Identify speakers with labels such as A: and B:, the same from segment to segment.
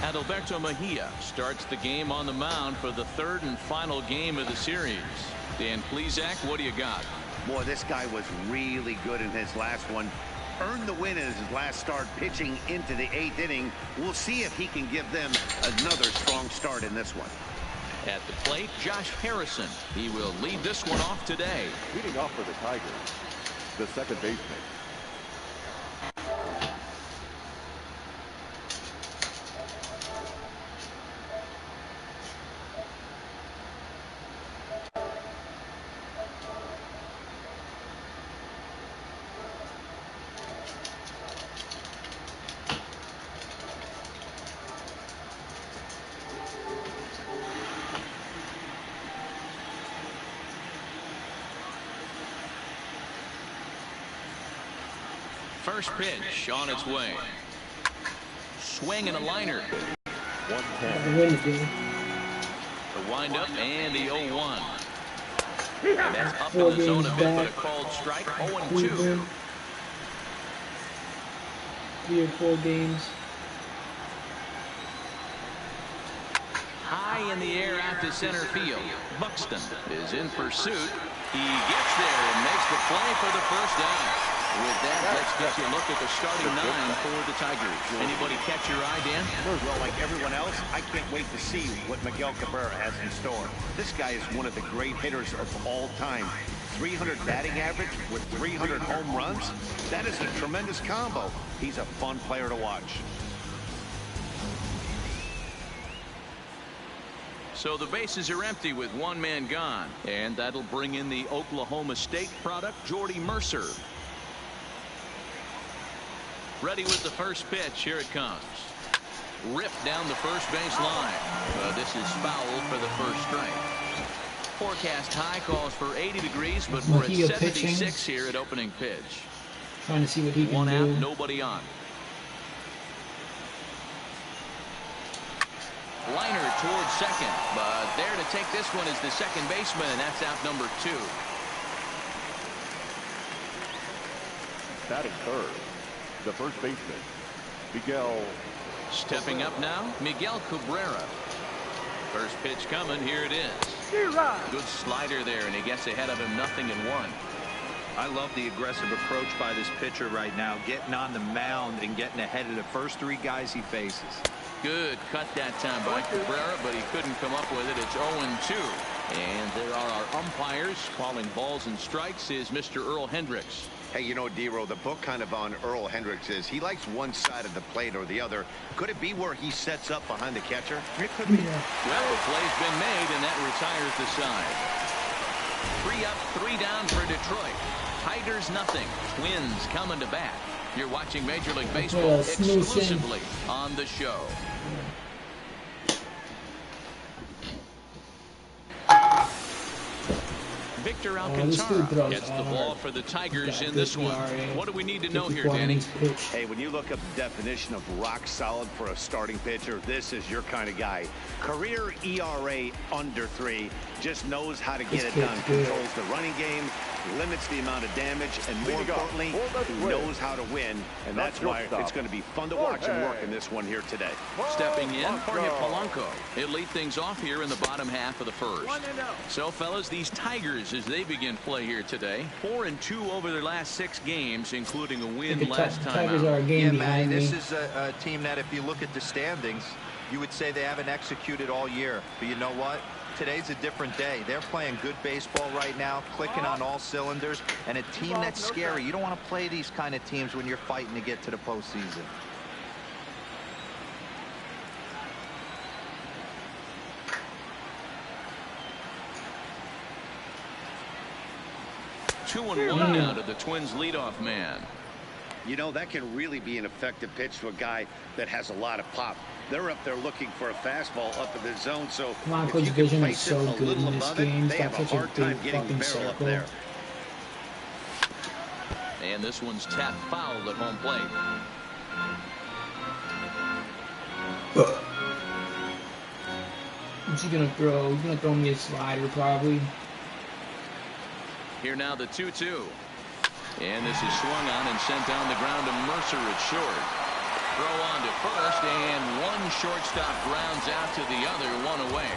A: Adalberto Mejia starts the game on the mound for the third and final game of the series. Dan Plesac, what do you got?
B: Boy, this guy was really good in his last one. Earned the win in his last start pitching into the 8th inning. We'll see if he can give them another strong start in this one.
A: At the plate, Josh Harrison. He will lead this one off today.
C: Leading off for the Tigers, the second baseman.
A: First pitch on its way. Swing and a liner.
C: 1-10.
A: The windup and the 0-1. And that's up in the zone a bit, but a called strike. 0-2.
D: 3 or 4 games.
A: High in the air out to center field. Buxton is in pursuit. He gets there and makes the play for the first down. With that, let's get you a look at the starting 9 for the Tigers. Anybody catch your eye, Dan?
B: Well, like everyone else, I can't wait to see what Miguel Cabrera has in store. This guy is one of the great hitters of all time. 300 batting average with 300 home runs. That is a tremendous combo. He's a fun player to watch.
A: So the bases are empty with one man gone. And that'll bring in the Oklahoma State product, Jordy Mercer. Ready with the first pitch. Here it comes. Ripped down the first base line. This is foul for the first strike. Forecast high calls for 80 degrees, but we're at 76 here at opening pitch.
D: Trying to see what he can
A: One
D: do.
A: out, nobody on. Liner towards second, but there to take this one is the second baseman, and that's out number 2.
C: Batting third, the first baseman, Miguel.
A: Stepping up now, Miguel Cabrera. First pitch coming. Here it is. Good slider there, and he gets ahead of him 0-1.
E: I love the aggressive approach by this pitcher right now, getting on the mound and getting ahead of the first 3 guys he faces.
A: Good cut that time by Cabrera, but he couldn't come up with it. It's 0-2. And there are our umpires calling balls and strikes is Mr. Earl Hendricks.
B: Hey, you know, D-Row, the book kind of on Earl Hendricks is he likes one side of the plate or the other. Could it be where he sets up behind the catcher?
E: It could be.
A: Well, the play's been made, and that retires the side. 3 up, 3 down for Detroit. Tigers nothing. Twins coming to bat. You're watching Major League Baseball exclusively on the show. Victor Alcantara gets the ball for the Tigers in this one. What do we need to know here, Danny?
B: Hey, when you look up the definition of rock solid for a starting pitcher, this is your kind of guy. Career ERA under 3, just knows how to get it done. Controls the running game, limits the amount of damage, and more importantly, he knows how to win. And that's why it's going to be fun to watch and work in this one here today.
A: Stepping in, Jorge Polanco. He'll lead things off here in the bottom half of the first. So, fellas, these Tigers, as they begin play here today, 4-2 over their last 6 games, including a win last time out.
E: Yeah, man, this is a team that if you look at the standings, you would say they haven't executed all year. But you know what? Today's a different day. They're playing good baseball right now, clicking on all cylinders, and a team that's scary. You don't want to play these kind of teams when you're fighting to get to the postseason.
A: Two and one now to the Twins leadoff man.
B: You know, that can really be an effective pitch to a guy that has a lot of pop. They're up there looking for a fastball up in the zone, so
D: Polanco's vision is so good in this game. He's got such a big fucking circle.
A: And this one's tapped foul at home plate.
D: What's he gonna throw? He's gonna throw me a slider probably.
A: Here now the 2-2. And this is swung on and sent down the ground to Mercer at short. Throw on to first, and one one shortstop grounds out to the other, one away.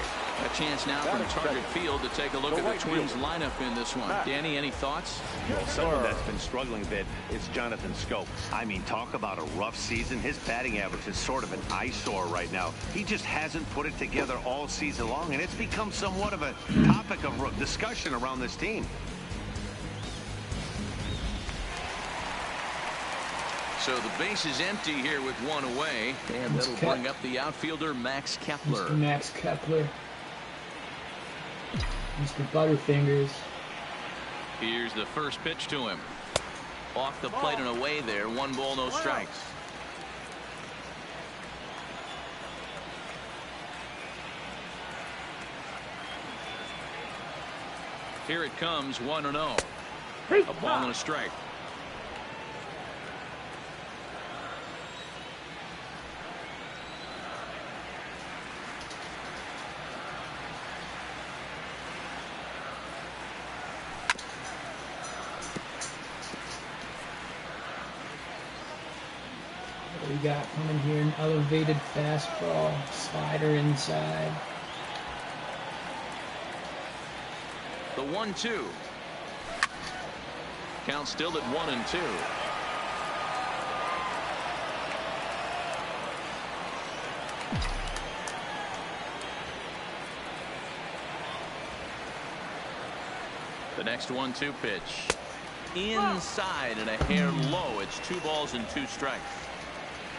A: A chance now from Target Field to take a look at the Twins lineup in this one. Danny, any thoughts?
B: Well, someone that's been struggling a bit is Jonathan Scope. I mean, talk about a rough season. His batting average is sort of an eyesore right now. He just hasn't put it together all season long, and it's become somewhat of a topic of discussion around this team.
A: So the base is empty here with one away, and that'll bring up the outfielder Max Kepler.
D: Mr. Max Kepler. Mr. Butterfingers.
A: Here's the first pitch to him. Off the plate and away there. 1 ball, no strikes. Here it comes, 1-0. A ball and a strike.
D: What we got coming here? An elevated fastball, slider inside.
A: The 1-2. Count still at 1-2. The next 1-2 pitch. Inside and a hair low. It's 2 balls and 2 strikes.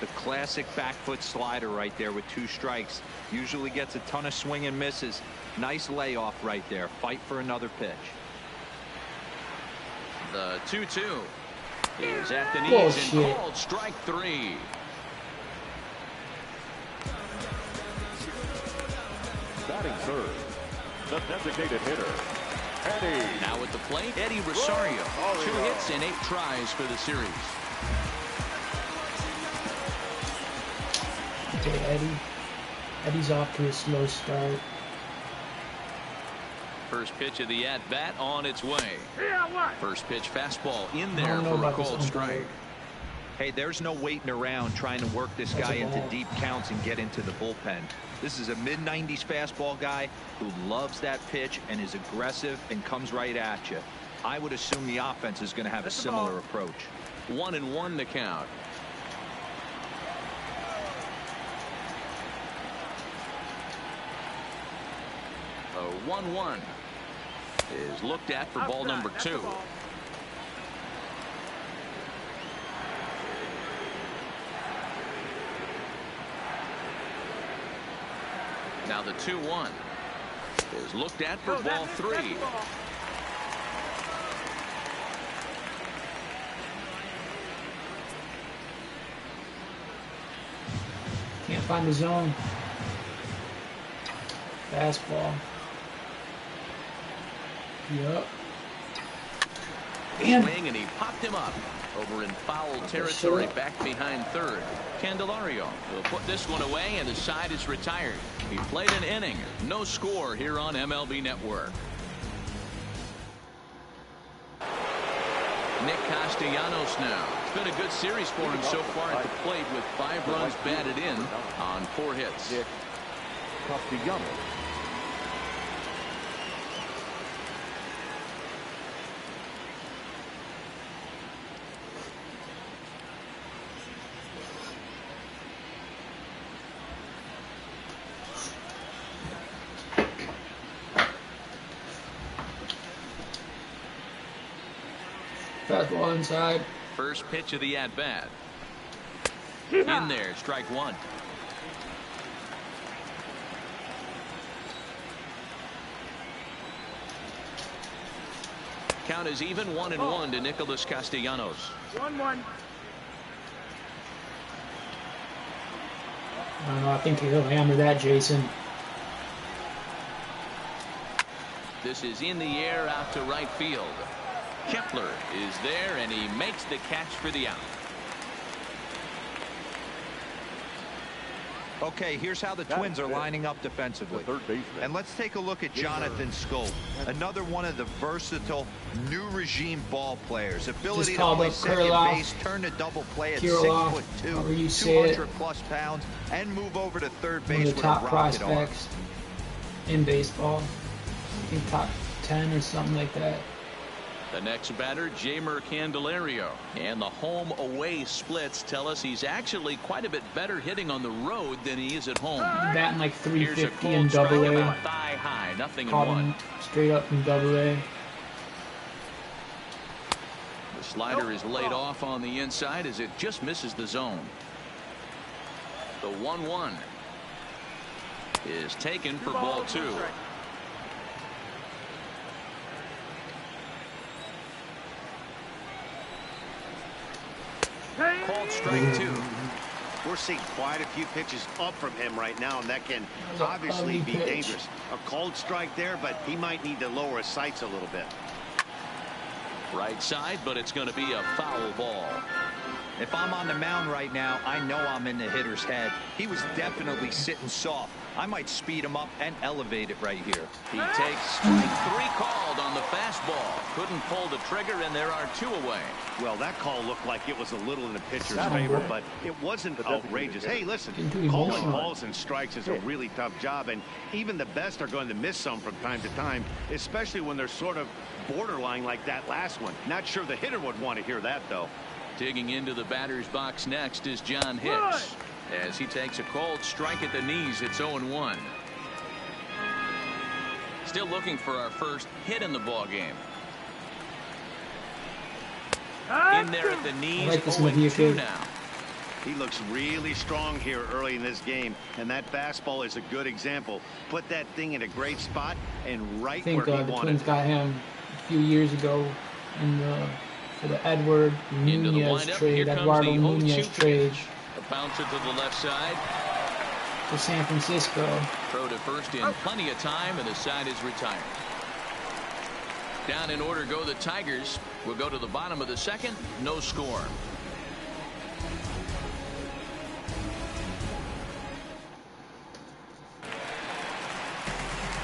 E: The classic back foot slider right there with 2 strikes. Usually gets a ton of swing and misses. Nice layoff right there. Fight for another pitch.
A: The 2-2 is at the knees and called strike 3.
C: Batting third, the designated hitter, Eddie.
A: Now at the plate, Eddie Rosario. 2 hits and 8 tries for the series.
D: Okay, Eddie's off to a slow start.
A: First pitch of the at-bat on its way. First pitch fastball in there for a called strike.
E: Hey, there's no waiting around trying to work this guy into deep counts and get into the bullpen. This is a mid-90s fastball guy who loves that pitch and is aggressive and comes right at you. I would assume the offense is going to have a similar approach.
A: 1-1 the count. A 1-1 is looked at for ball number 2. Now the 2-1 is looked at for ball 3.
D: Can't find the zone. Fastball. Yep.
A: Swing, and he popped him up over in foul territory back behind third. Candelario will put this one away, and the side is retired. He played an inning. No score here on MLB Network. Nick Castellanos now. It's been a good series for him so far at the plate with 5 runs batted in on 4 hits.
C: Nick Castellanos.
D: Fastball inside.
A: First pitch of the at-bat. In there, strike 1. Count is even, 1-1 to Nicholas Castellanos.
D: 1-1. I don't know. I think he'll hammer that, Jason.
A: This is in the air out to right field. Kepler is there, and he makes the catch for the out.
E: Okay, here's how the Twins are lining up defensively.
C: Third baseman.
E: And let's take a look at Jonathan Scope, another one of the versatile new regime ball players. Ability to play second base, turn to double play at 6'2", 200+ pounds, and move over to third base with a rocket arm.
D: One of the top prospects in baseball. I think top 10 or something like that.
A: The next batter, Jamer Candelario. And the home-away splits tell us he's actually quite a bit better hitting on the road than he is at home.
D: Batting like 350 in Double-A.
A: Thigh high, nothing in
D: Caught
A: one.
D: him straight up in Double-A.
A: The slider is laid off on the inside as it just misses the zone. The 1-1 is taken for ball 2. Called strike 2.
B: We're seeing quite a few pitches up from him right now, and that can obviously be dangerous. A called strike there, but he might need to lower his sights a little bit.
A: Right side, but it's going to be a foul ball.
E: If I'm on the mound right now, I know I'm in the hitter's head. He was definitely sitting soft. I might speed him up and elevate it right here.
A: He takes strike 3 called on the fastball. Couldn't pull the trigger, and there are 2 away.
B: Well, that call looked like it was a little in the pitcher's favor, but it wasn't outrageous. Hey, listen, calling balls and strikes is a really tough job, and even the best are going to miss some from time to time, especially when they're sort of borderline like that last one. Not sure the hitter would want to hear that, though.
A: Digging into the batter's box next is John Hicks. As he takes a called strike at the knees, it's 0-1. Still looking for our first hit in the ball game. In there at the knees, 0-2 now.
B: He looks really strong here early in this game, and that fastball is a good example. Put that thing in a great spot and right where he wanted. I think the Twins
D: got him a few years ago for the Edward Nunez trade, Eduardo Nunez trade.
A: A bouncer to the left side.
D: For San Francisco.
A: Throw to first in plenty of time, and the side is retired. Down in order go the Tigers. We'll go to the bottom of the second. No score.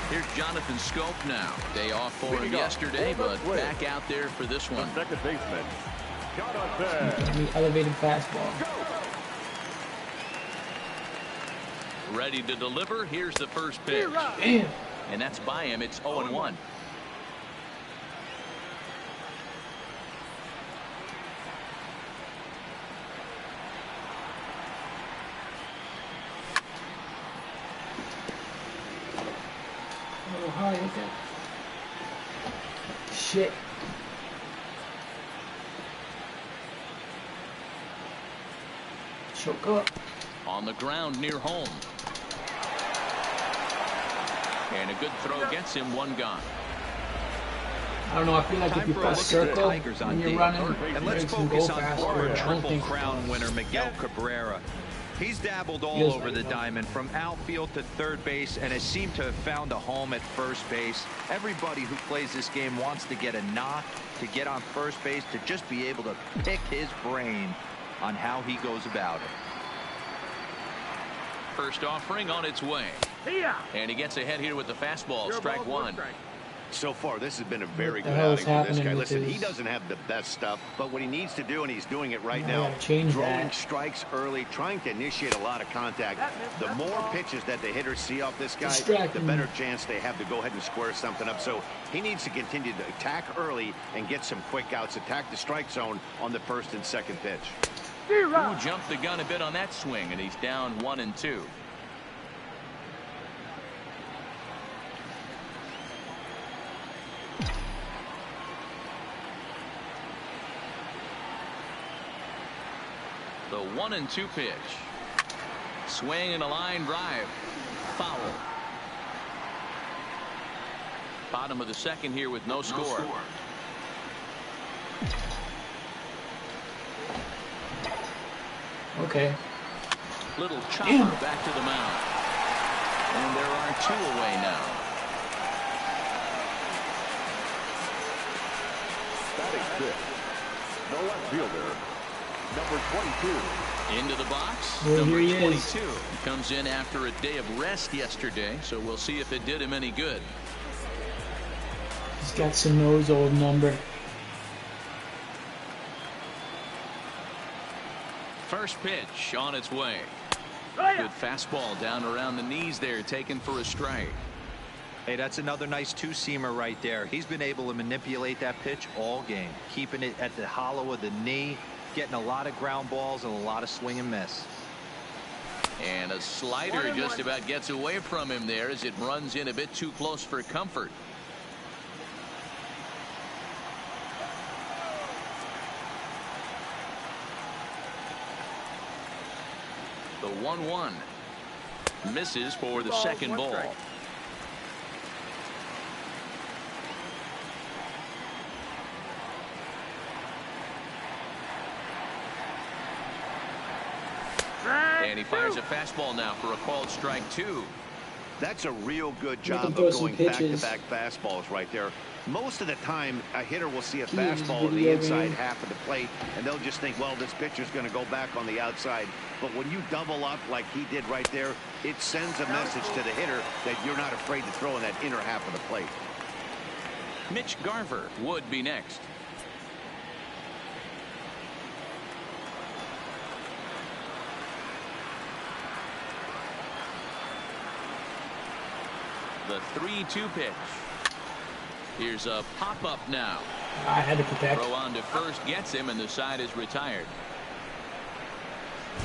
A: Here's Jonathan Scope now. Day off for him yesterday, but back out there for this one.
C: The second baseman, Jonathan.
D: The elevated fastball.
A: Ready to deliver. Here's the first pitch.
D: Damn.
A: And that's by him. It's 0-1.
D: Oh, high, okay. Shit. Choke up.
A: On the ground near home. And a good throw gets him, 1 gone.
D: I don't know, I feel like if you press circle when you're running,
E: and let's focus on former Triple Crown winner Miguel Cabrera. He's dabbled all over the diamond from outfield to third base and has seemed to have found a home at first base. Everybody who plays this game wants to get a knock, to get on first base, to just be able to pick his brain on how he goes about it.
A: First offering on its way. And he gets ahead here with the fastball. Strike 1.
B: So far, this has been a very good outing for this guy. Listen, he doesn't have the best stuff, but what he needs to do, and he's doing it right now, throwing strikes early, trying to initiate a lot of contact. The more pitches that the hitters see off this guy, the better chance they have to go ahead and square something up. So he needs to continue to attack early and get some quick outs, attack the strike zone on the first and second pitch.
A: Ooh, jumped the gun a bit on that swing, and he's down 1-2. The 1-2 pitch. Swing and a line drive. Foul. Bottom of the second here with no score.
D: Okay.
A: Little chopper back to the mound. And there are 2 away now.
C: Batting 5th, the left fielder, number 22.
A: Into the box,
D: well,
A: number
D: here he
A: 22.
D: is.
A: He comes in after a day of rest yesterday, so we'll see if it did him any good.
D: He's got Sano's old number.
A: First pitch on its way. Good fastball down around the knees there, taken for a strike.
E: Hey, that's another nice two-seamer right there. He's been able to manipulate that pitch all game, keeping it at the hollow of the knee, getting a lot of ground balls and a lot of swing and miss.
A: And a slider just about gets away from him there as it runs in a bit too close for comfort. The 1-1 misses for the second ball. And he fires a fastball now for a called strike 2.
B: That's a real good job of going back-to-back fastballs right there. Most of the time, a hitter will see a fastball in the inside half of the plate, and they'll just think, well, this pitcher's going to go back on the outside. But when you double up like he did right there, it sends a message to the hitter that you're not afraid to throw in that inner half of the plate.
A: Mitch Garver would be next. The 3-2 pitch. Here's a pop-up now.
D: I had to protect.
A: Throw on to first gets him, and the side is retired.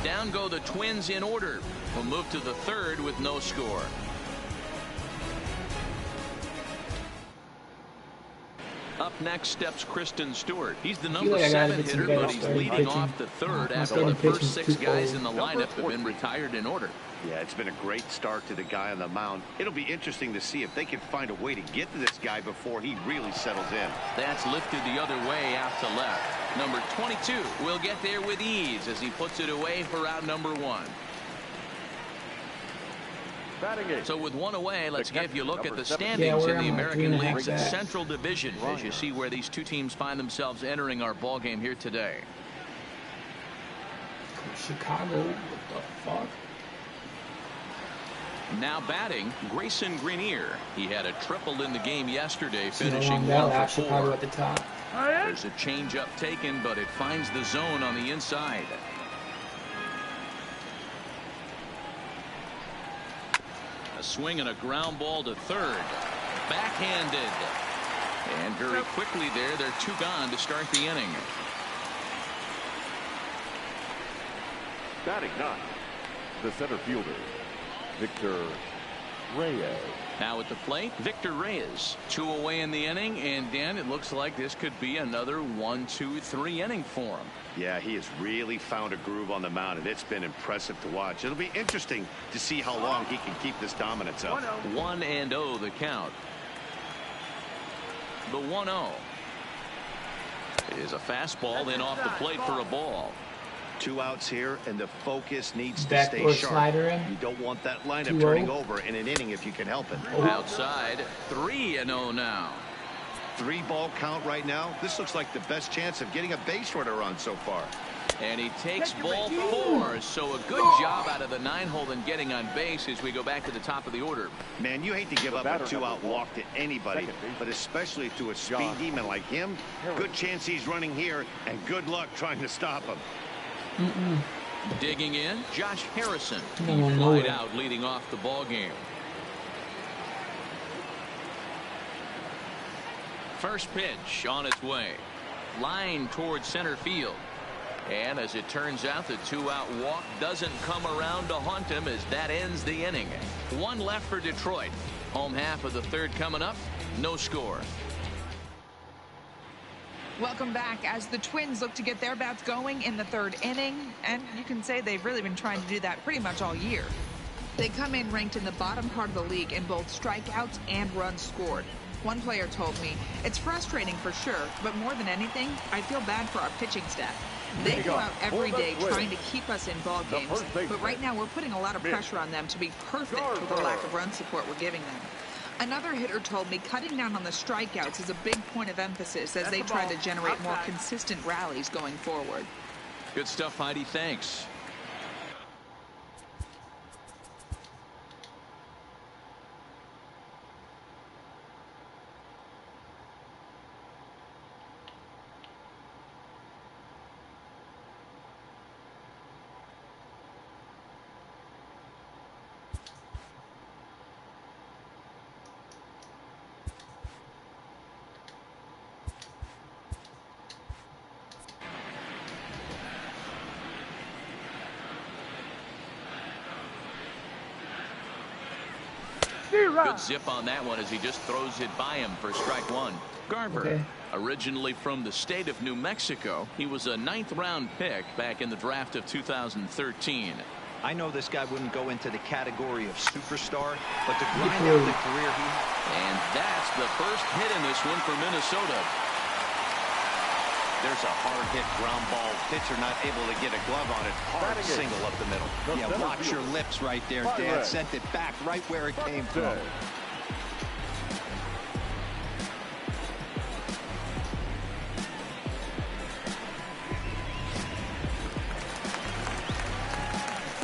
A: Down go the Twins in order. We'll move to the third with no score. Up next steps Kristen Stewart. He's the number 7 hitter, but he's leading off the third after the first 6 guys in the lineup have been retired in order.
B: Yeah, it's been a great start to the guy on the mound. It'll be interesting to see if they can find a way to get to this guy before he really settles in.
A: That's lifted the other way out to left. Number 22 will get there with ease as he puts it away for out number 1. So with 1 away, let's give you a look at the standings in the American League's Central Division as you see where these two teams find themselves entering our ball game here today.
D: Chicago, what the fuck?
A: Now batting, Grayson Greenier. He had a triple in the game yesterday, finishing 1 for 4.
D: Chicago at the top.
A: There's a changeup taken, but it finds the zone on the inside. A swing and a ground ball to third. Backhanded. And very quickly there, they're 2 gone to start the inning.
C: Batting 9, the center fielder, Victor Reyes.
A: Now at the plate, Victor Reyes. 2 away in the inning, and Dan, it looks like this could be another 1-2-3 inning for him.
B: Yeah, he has really found a groove on the mound, and it's been impressive to watch. It'll be interesting to see how long he can keep this dominance up.
A: 1-0 the count. The 1-0 is a fastball in off the plate for a ball.
B: 2 outs here, and the focus needs to stay sharp. You don't want that lineup turning over in an inning if you can help it.
A: Outside, 3-0 now.
B: 3-ball count right now. This looks like the best chance of getting a base runner run so far.
A: And he takes ball 4, so a good job out of the 9-hole in getting on base as we go back to the top of the order.
B: Man, you hate to give up a 2-out walk to anybody, but especially to a speed demon like him. Good chance he's running here, and good luck trying to stop him.
A: Digging in, Josh Harrison. He flied out leading off the ball game. First pitch on its way. Line towards center field. And as it turns out, the 2-out walk doesn't come around to haunt him as that ends the inning. 1 left for Detroit. Home half of the third coming up. No score.
F: Welcome back as the Twins look to get their bats going in the 3rd inning, and you can say they've really been trying to do that pretty much all year. They come in ranked in the bottom part of the league in both strikeouts and runs scored. One player told me, it's frustrating for sure, but more than anything, I feel bad for our pitching staff. They go out every day trying to keep us in ball games, but right now we're putting a lot of pressure on them to be perfect with the lack of run support we're giving them. Another hitter told me cutting down on the strikeouts is a big point of emphasis as they try to generate more consistent rallies going forward.
A: Good stuff, Heidi. Thanks. Good zip on that one as he just throws it by him for strike one. Garver, originally from the state of New Mexico, he was a 9th-round pick back in the draft of 2013.
E: I know this guy wouldn't go into the category of superstar, but to grind out the career he had.
A: And that's the first hit in this one for Minnesota.
B: There's a hard hit ground ball. Pitcher not able to get a glove on it. Hard single up the middle.
E: Yeah, watch your lips right there, Dan. Sent it back right where it came from.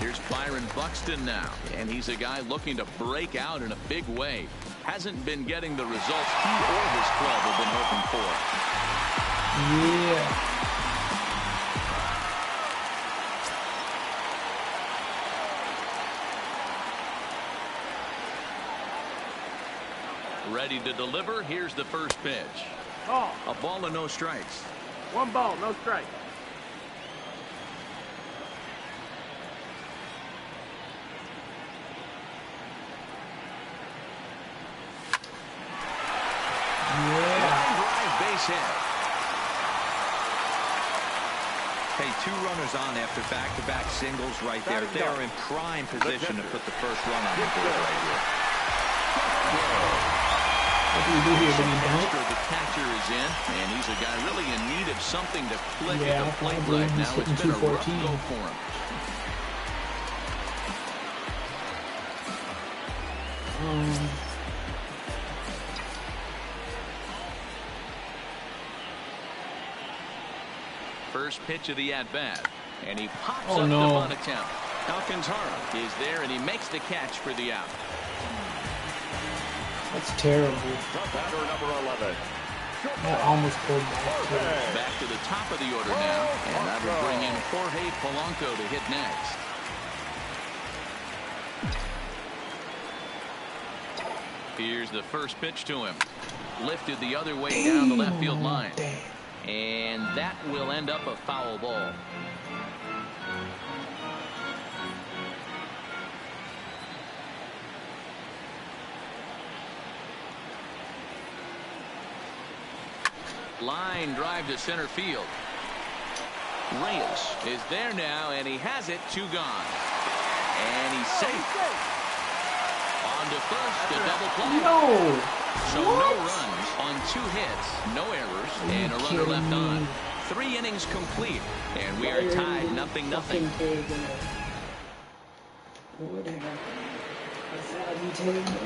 A: Here's Byron Buxton now, and he's a guy looking to break out in a big way. Hasn't been getting the results he or his club have been hoping for.
D: Yeah.
A: Ready to deliver. Here's the first pitch.
G: Ball.
A: A ball and no strikes.
G: 1 ball, no strike.
A: Base hit.
E: Hey, 2 runners on after back-to-back singles right there. They are in prime position to put the first run on the board right here.
D: What do we do here?
A: The catcher is in, and he's a guy really in need of something to click at the plate right now. It's been a rough go for him. First pitch of the at-bat, and he pops up the bunt attempt. Alcantara is there, and he makes the catch for the out.
D: That's terrible.
C: Batter number 11.
D: That almost pulled back.
A: Back to the top of the order now, and that will bring in Jorge Polanco to hit next. Here's the first pitch to him. Lifted the other way down the left field line. And that will end up a foul ball. Line drive to center field. Reyes is there now, and he has it. 2 gone. And he's safe. On to first, a double play.
D: No.
A: So no runs on 2 hits, no errors, and a runner left on. 3 innings complete, and we are tied 0-0.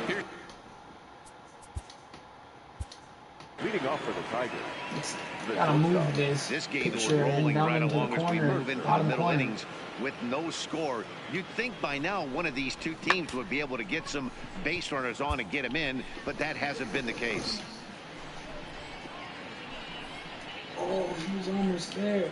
A: Here.
C: Leading off for the Tigers.
D: Gotta move this
B: game is
D: picture
B: rolling
D: down
B: right
D: into
B: along
D: the
B: as we
D: corner,
B: move into the
D: bottom
B: middle
D: corner.
B: innings with no score. You'd think by now one of these 2 teams would be able to get some base runners on and get them in, but that hasn't been the case.
D: Oh, he was almost there.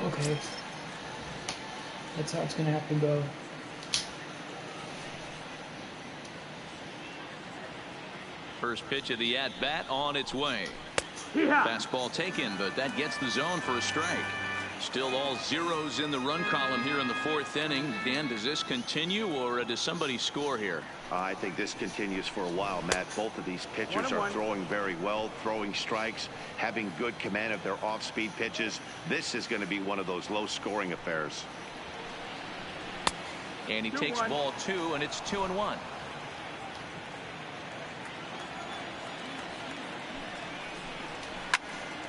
D: Okay. That's how it's going to have to go.
A: First pitch of the at-bat on its way. Fastball taken, but that gets the zone for a strike. Still all zeros in the run column here in the 4th inning. Dan, does this continue, or does somebody score here?
B: I think this continues for a while, Matt. Both of these pitchers are throwing very well, throwing strikes, having good command of their off-speed pitches. This is going to be one of those low-scoring affairs.
A: And he takes ball 2, and it's 2-1.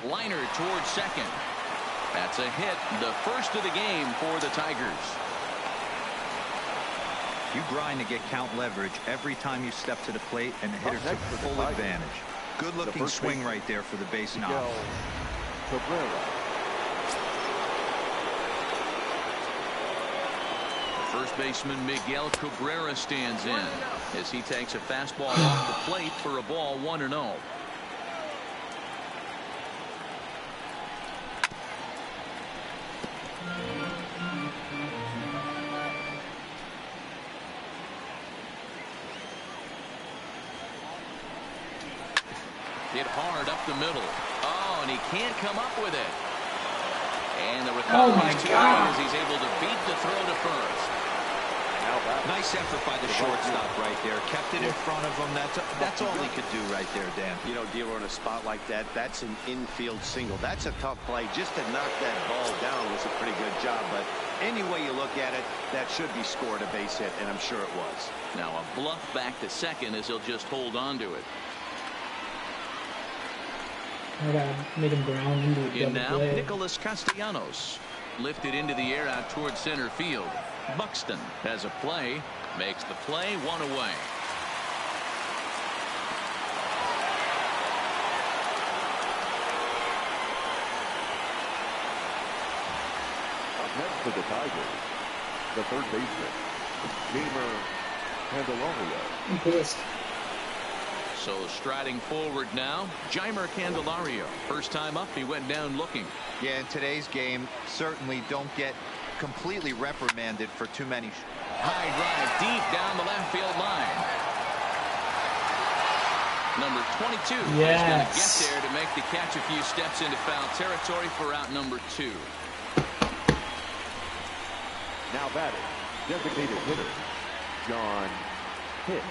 A: Liner towards second. That's a hit, the first of the game for the Tigers.
E: You grind to get count leverage every time you step to the plate, and the hitter took full advantage. Good looking swing right there for the base knob.
A: First baseman Miguel Cabrera stands in as he takes a fastball off the plate for a ball, 1-0. Hit hard up the middle. Oh, and he can't come up with it. And the recovery is too late as he's able to beat the throw to first.
E: Nice effort by the shortstop right there. Kept it in front of him. That's all he could do right there, Dan.
B: You know, dealer in a spot like that, that's an infield single. That's a tough play. Just to knock that ball down was a pretty good job. But any way you look at it, that should be scored a base hit, and I'm sure it was.
A: Now a bluff back to second as he'll just hold on to it.
D: Made him ground into it.
A: In now, Nicholas Castellanos. Lifted into the air out towards center field. Buxton has a play. Makes the play, 1 away.
C: Up next for the Tigers, the third baseman, Candelario.
D: I'm pissed.
A: So striding forward now, Jeimer Candelario. First time up, he went down looking.
E: Yeah, in today's game, certainly don't get completely reprimanded for too many.
A: High drive deep down the left field line. Number 22 is going to get there to make the catch a few steps into foul territory for out number 2.
C: Now batting, designated hitter, John Hicks.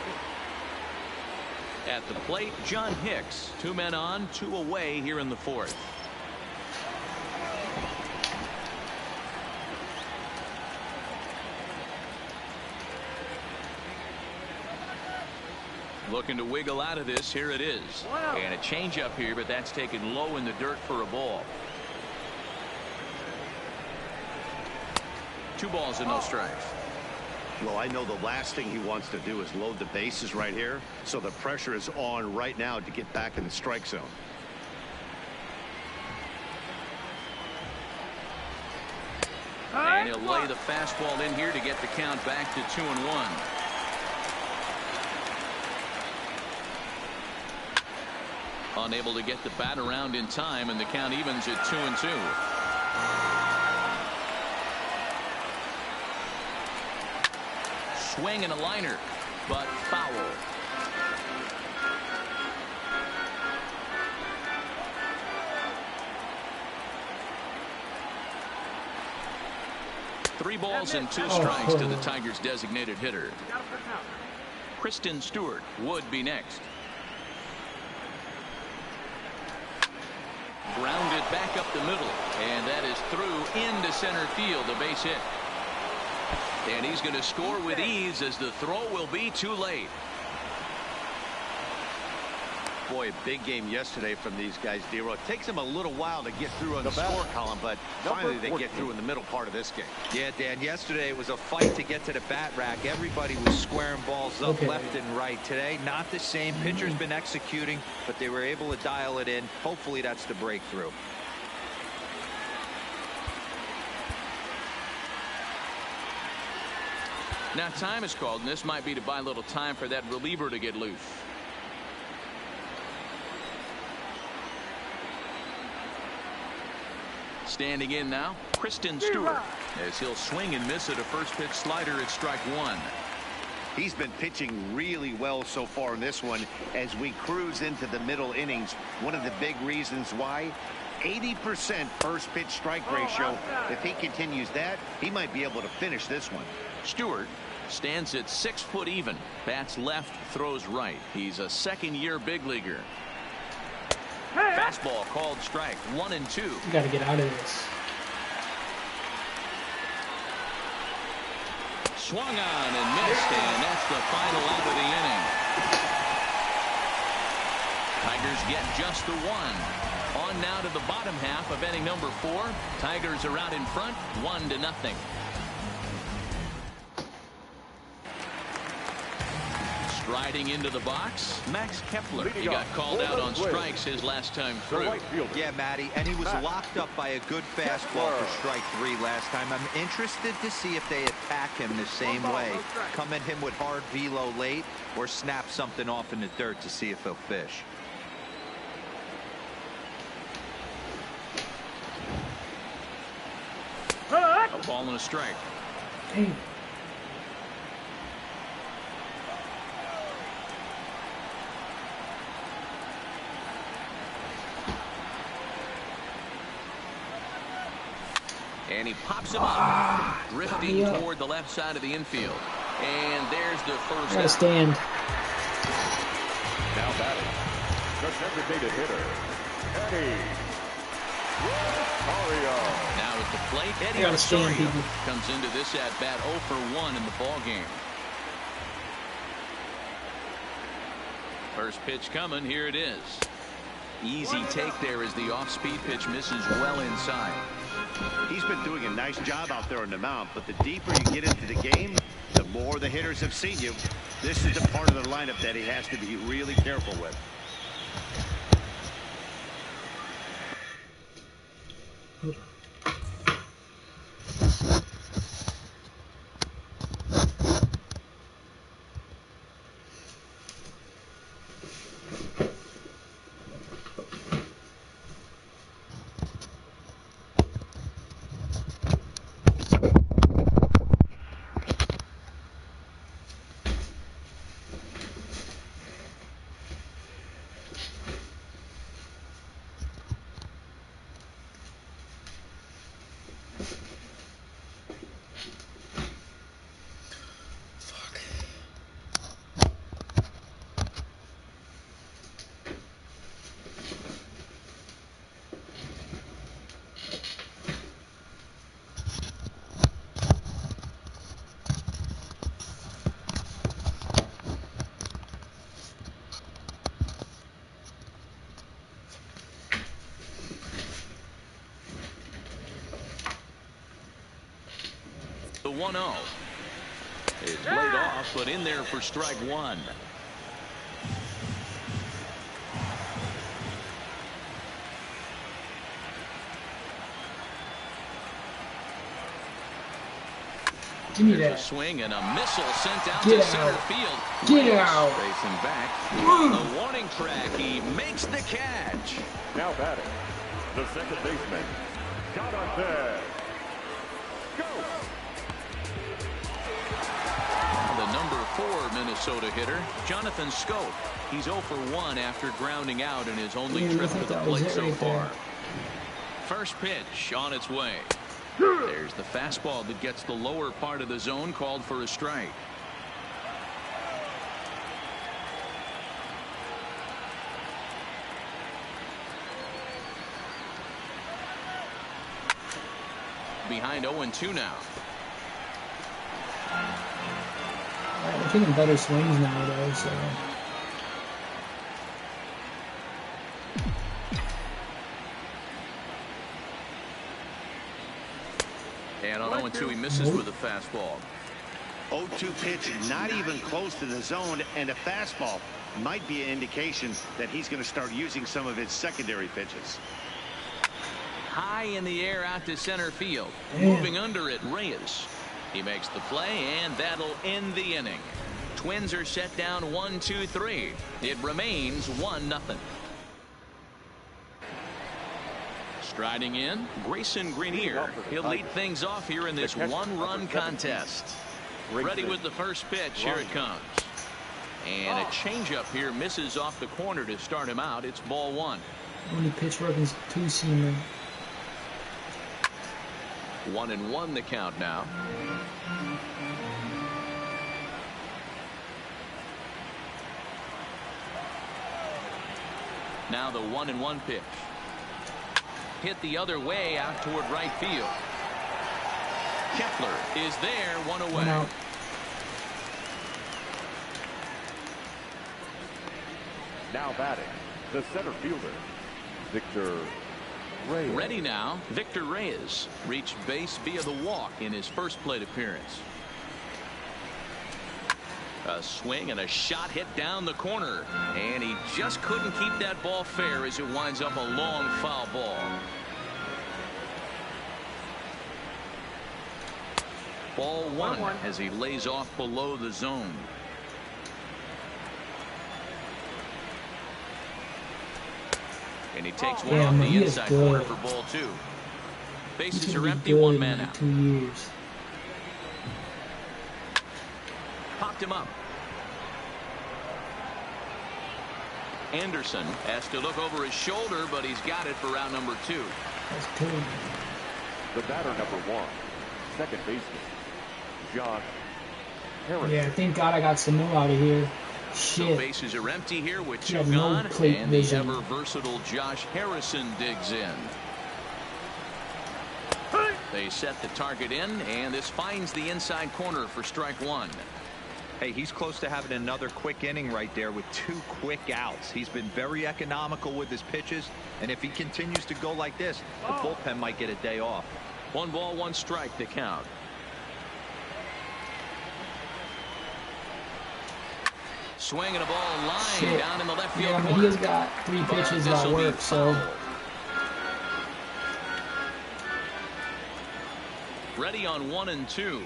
A: At the plate, John Hicks. 2 men on, 2 away here in the 4th. Looking to wiggle out of this. Here it is. And a changeup here, but that's taken low in the dirt for a ball. 2 balls and no strikes.
B: Well, I know the last thing he wants to do is load the bases right here. So the pressure is on right now to get back in the strike zone.
A: And he'll lay the fastball in here to get the count back to 2-1. Unable to get the bat around in time, and the count evens at 2-2. Swing and a liner, but foul. Three balls and 2 strikes to the Tigers' designated hitter. Kristen Stewart would be next. Grounded back up the middle, and that is through into center field, a base hit. And he's going to score with ease as the throw will be too late.
B: Boy, a big game yesterday from these guys, D-Roy. It takes them a little while to get through on the score column, but finally they get through in the middle part of this game.
E: Yeah, Dan, yesterday it was a fight to get to the bat rack. Everybody was squaring balls up left and right. Today, not the same. Pitcher's been executing, but they were able to dial it in. Hopefully that's the breakthrough.
A: Now time is called, and this might be to buy a little time for that reliever to get loose. Standing in now, Kristen Stewart, as he'll swing and miss at a first pitch slider at strike 1.
B: He's been pitching really well so far in this one as we cruise into the middle innings. One of the big reasons why 80% first pitch strike ratio. If he continues that, he might be able to finish this one.
A: Stewart stands at 6 foot even. Bats left, throws right. He's a second-year big leaguer. Fastball called strike. 1-2.
D: You got to get out of this.
A: Swung on and missed, and that's the final out of the inning. Tigers get just the one. On now to the bottom half of inning number 4. Tigers are out in front, 1-0. Striding into the box, Max Kepler. He got called out on strikes his last time through.
E: Yeah, Matty, and he was locked up by a good fastball for strike 3 last time. I'm interested to see if they attack him the same way. Come at him with hard velo late or snap something off in the dirt to see if he'll fish.
A: A ball and a strike.
D: Hey.
A: And he pops him up, drifting toward the left side of the infield. And there's the first.
D: Gotta stand.
C: Now batting, the designated hitter, Eddie Rosario.
A: Now at the plate, Eddie Rosario comes into this at bat 0 for 1 in the ball game. First pitch coming. Here it is. Easy take there as the off-speed pitch misses well inside.
B: He's been doing a nice job out there on the mound, but the deeper you get into the game, the more the hitters have seen you. This is the part of the lineup that he has to be really careful with.
A: The 1-0 is laid off, but in there for strike 1.
D: Give me
A: There's
D: that.
A: a swing and a missile sent out
D: Get
A: to
D: out.
A: center field.
D: Get out.
A: Racing back. On the warning track, he makes the catch.
C: Now batting, the second baseman, Jonathan. Go.
A: The number 4 Minnesota hitter, Jonathan Scope. He's 0 for 1 after grounding out in his only
D: Man, I
A: trip
D: thought
A: to the
D: that was
A: plate
D: it
A: so
D: right
A: far.
D: there.
A: First pitch on its way. There's the fastball that gets the lower part of the zone, called for a strike. Behind 0-2 now.
D: We're taking better swings now, though, so.
A: And on 0-2, he misses with a fastball.
B: 0-2 pitch, not even close to the zone, and a fastball might be an indication that he's going to start using some of his secondary pitches.
A: High in the air out to center field.
D: Yeah.
A: Moving under it, Reyes. He makes the play, and that'll end the inning. Twins are set down 1-2-3. It remains 1-0. Striding in, Grayson Greenier. He'll lead things off here in this one-run contest. Ready with the first pitch. Here it comes. And a changeup here misses off the corner to start him out. It's ball 1.
D: Only pitch working is two-seamer.
A: 1-1 the count now. Now the 1-1 pitch. Hit the other way out toward right field. Kepler is there, one away.
D: No.
C: Now batting, the center fielder, Victor Reyes.
A: Ready now, Victor Reyes reached base via the walk in his first plate appearance. A swing and a shot hit down the corner, and he just couldn't keep that ball fair as it winds up a long foul ball. Ball one as he lays off below the zone. And he takes one off the inside corner for ball two. Bases are empty, one man out.
D: 2 years.
A: Popped him up. Anderson has to look over his shoulder, but he's got it for out number 2.
D: That's good.
C: The batter number 1, second baseman, Josh Harrison.
D: Yeah, thank God I got Sanu out of here. Shit.
A: So bases are empty here with 2
D: no
A: gone,
D: plate
A: and
D: vision.
A: the ever-versatile Josh Harrison digs in. They set the target in, and this finds the inside corner for strike 1.
E: Hey, he's close to having another quick inning right there with 2 quick outs. He's been very economical with his pitches, and if he continues to go like this, the bullpen might get a day off.
A: 1 ball, 1 strike to count. Swinging a ball line down in the left field
D: corner.
A: corner.
D: He has got 3 pitches that work, so.
A: Ready on 1 and 2.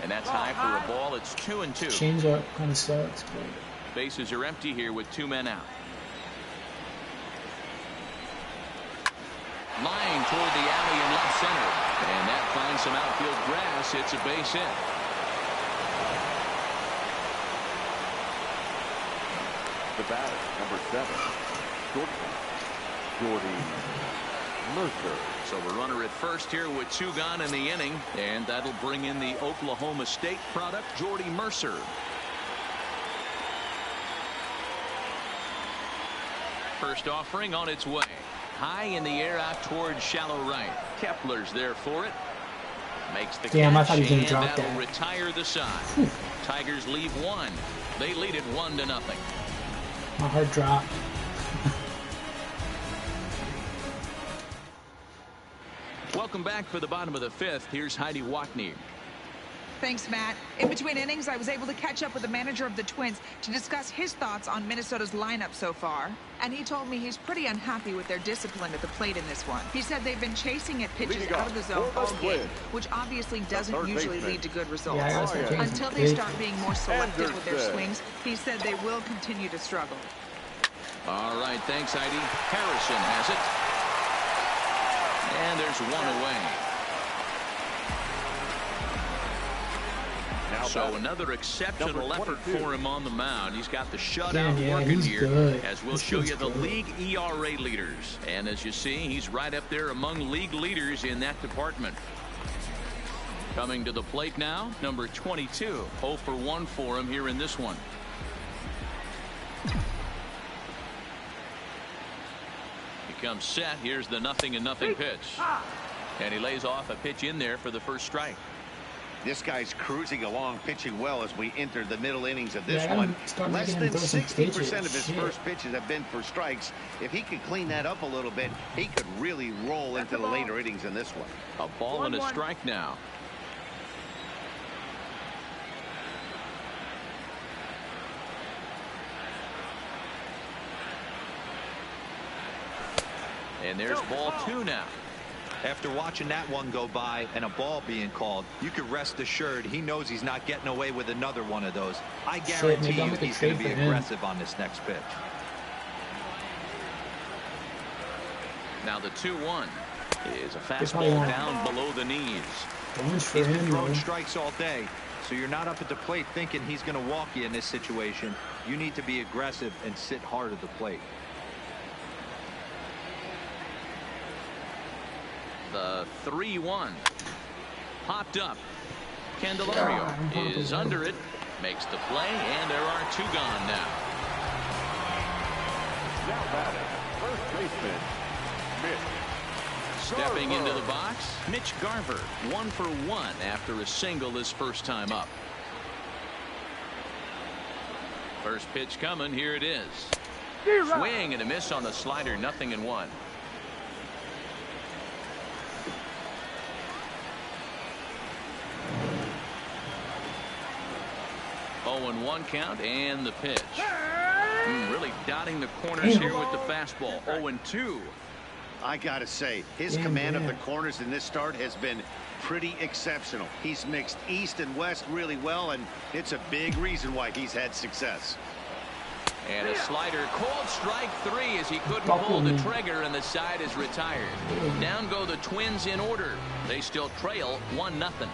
A: And that's high for a ball. It's 2-2.
D: Change up kind of sucks, but.
A: Bases are empty here with 2 men out. Line toward the alley in left center. And that finds some outfield grass. It's a base hit.
C: The batter, number 7, Jordy Mercer.
A: So a runner at first here with 2 gone in the inning, and that'll bring in the Oklahoma State product, Jordy Mercer. First offering on its way. High in the air out towards shallow right. Kepler's there for it. Makes the
D: Damn,
A: catch,
D: I thought he was gonna drop
A: that'll
D: that.
A: retire the side. Tigers leave 1. They lead it 1-0.
D: My heart dropped.
A: Welcome back for the bottom of the 5th. Here's Heidi Watney.
F: Thanks, Matt. In between innings, I was able to catch up with the manager of the Twins to discuss his thoughts on Minnesota's lineup so far. And he told me he's pretty unhappy with their discipline at the plate in this one. He said they've been chasing at pitches out of the zone all game, which obviously doesn't usually lead to good results.
D: Yeah,
F: until they start being more selective with their swings, he said they will continue to struggle.
A: All right, thanks, Heidi. Harrison has it. And there's 1 away. So another exceptional effort for him on the mound. He's got the shutout working here,
D: good.
A: as we'll show you the league ERA leaders. And as you see, he's right up there among league leaders in that department. Coming to the plate now, number 22. 0 for 1 for him here in this one. He comes set. Here's the 0-0 pitch. And he lays off a pitch in there for the first strike.
B: This guy's cruising along, pitching well as we enter the middle innings of this
D: Yeah,
B: one.
D: less
B: than 60% of his
D: Shit.
B: first pitches have been for strikes. If he could clean that up a little bit, he could really roll into the later innings in this one.
A: A ball and a strike now. And there's ball 2 now.
E: After watching that one go by and a ball being called, you could rest assured he knows he's not getting away with another one of those. I guarantee you he's going to be aggressive on this next pitch.
A: Now the 2-1 is a fastball down below the knees.
E: He's been throwing strikes all day, so you're not up at the plate thinking he's going to walk you in this situation. You need to be aggressive and sit hard at the plate.
A: the 3-1. Popped up. Candelario is under it. Makes the play, and there are 2 gone now.
C: Now batting, first baseman, Mitch.
A: Stepping into the box, Mitch Garver, 1 for 1 after a single his first time up. First pitch coming, here it is. Swing and a miss on the slider, 0-1. 0-1 count, and the pitch. Really dotting the corners here with the fastball. 0-2.
B: I gotta say, his command of the corners in this start has been pretty exceptional. He's mixed east and west really well, and it's a big reason why he's had success.
A: And a slider, called strike 3 as he couldn't pull the trigger, and the side is retired. Down go the Twins in order. They still trail 1-0.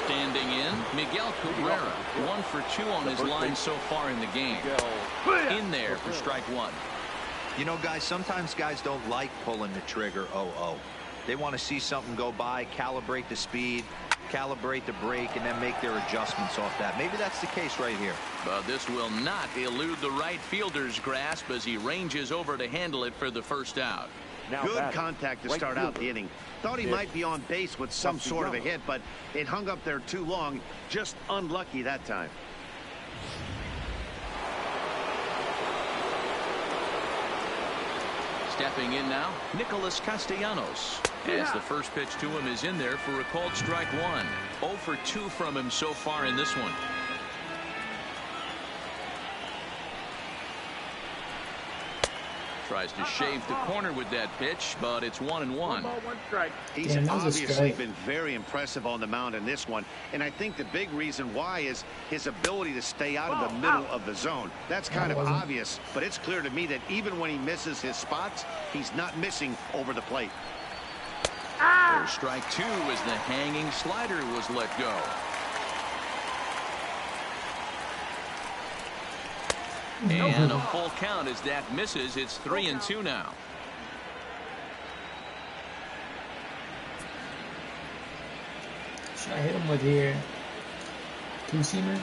A: Standing in, Miguel Cabrera, 1 for 2 on his line so far in the game. In there for strike 1.
E: You know, guys, sometimes guys don't like pulling the trigger 0-0. They want to see something go by, calibrate the speed, calibrate the brake, and then make their adjustments off that. Maybe that's the case right here.
A: But this will not elude the right fielder's grasp as he ranges over to handle it for the first out.
B: Good contact to start out the inning. Thought he might be on base with some sort of a hit, but it hung up there too long. Just unlucky that time.
A: Stepping in now, Nicholas Castellanos. As the first pitch to him is in there for a called strike 1. 0 for 2 from him so far in this one. Tries to shave the corner with that pitch, but it's 1-1.
G: 1 strike.
B: He's obviously been very impressive on the mound in this one, and I think the big reason why is his ability to stay out of the middle of the zone. That's kind of obvious, but it's clear to me that even when he misses his spots, he's not missing over the plate.
A: There's strike 2 as the hanging slider was let go. And a full count as that misses. It's 3-2 now.
D: Should I hit him with here? 2-seamer?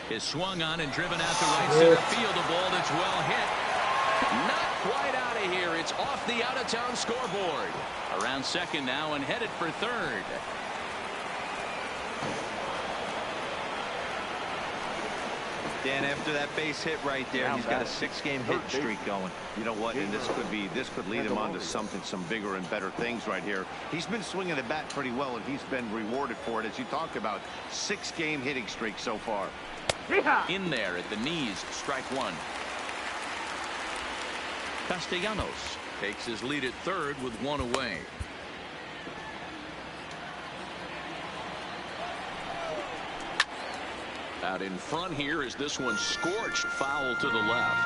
A: Is swung on and driven out to right center field. A ball that's well hit. Not quite out of here. It's off the out-of-town scoreboard. Around second now and headed for third.
E: Dan, after that base hit right there, he's got a 6-game hit streak going.
B: You know what? And this could lead him on to some bigger and better things right here. He's been swinging the bat pretty well, and he's been rewarded for it, as you talked about. 6-game hitting streak so far.
A: In there at the knees, strike 1. Castellanos takes his lead at third with 1 away. Out in front here is this one scorched foul to the left.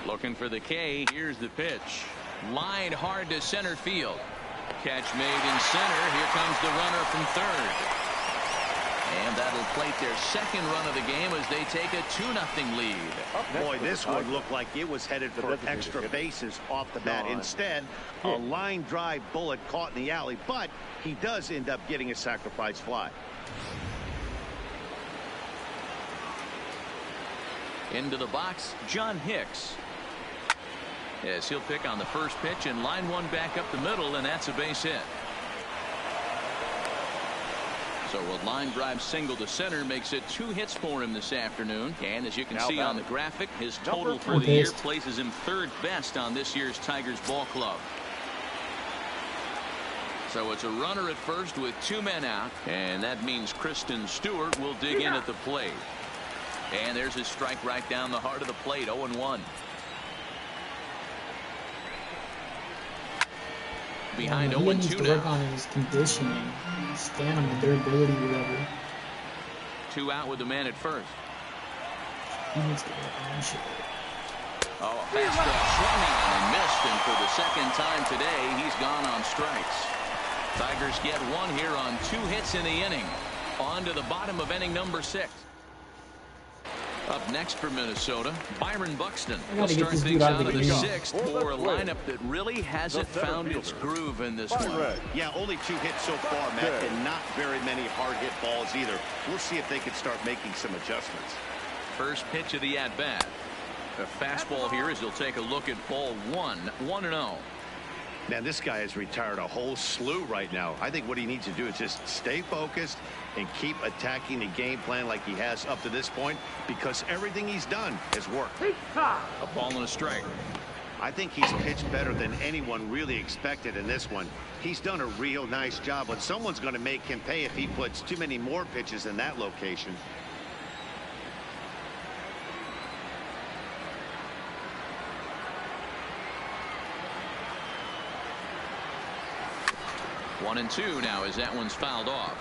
A: Looking for the K. Here's the pitch. Line hard to center field. Catch made in center. Here comes the runner from third. And that'll plate their second run of the game as they take a 2-0 lead.
B: Boy, this one looked like it was headed for extra bases off the bat. Instead, a line drive bullet caught in the alley, but he does end up getting a sacrifice fly.
A: Into the box, John Hicks. Yes, he'll pick on the first pitch and line one back up the middle, and that's a base hit. So a line drive single to center makes it 2 hits for him this afternoon. And as you can see on the graphic, his total for the year places him third best on this year's Tigers ball club. So it's a runner at first with 2 men out, and that means Kristen Stewart will dig in at the plate. And there's his strike right down the heart of the plate. 0-1. Behind 0-2
D: needs to work on his conditioning, stamina, durability, whatever.
A: 2 out with the man at first.
D: He needs to get one shot.
A: Oh, a fastball swung on and missed, and for the second time today, he's gone on strikes. Tigers get one here on 2 hits in the inning. On to the bottom of inning number 6. Up next for Minnesota, Byron Buxton. He'll start things out of the 6th for a lineup that really hasn't found its groove in this one.
B: Yeah, only 2 hits so far, Matt, and not very many hard hit balls either. We'll see if they can start making some adjustments.
A: First pitch of the at-bat. A fastball here as he'll take a look at ball 1, 1-0.
B: Man, this guy has retired a whole slew right now. I think what he needs to do is just stay focused and keep attacking the game plan like he has up to this point, because everything he's done has worked.
A: A ball and a strike.
B: I think he's pitched better than anyone really expected in this one. He's done a real nice job, but someone's going to make him pay if he puts too many more pitches in that location.
A: One and 2 now as that one's fouled off.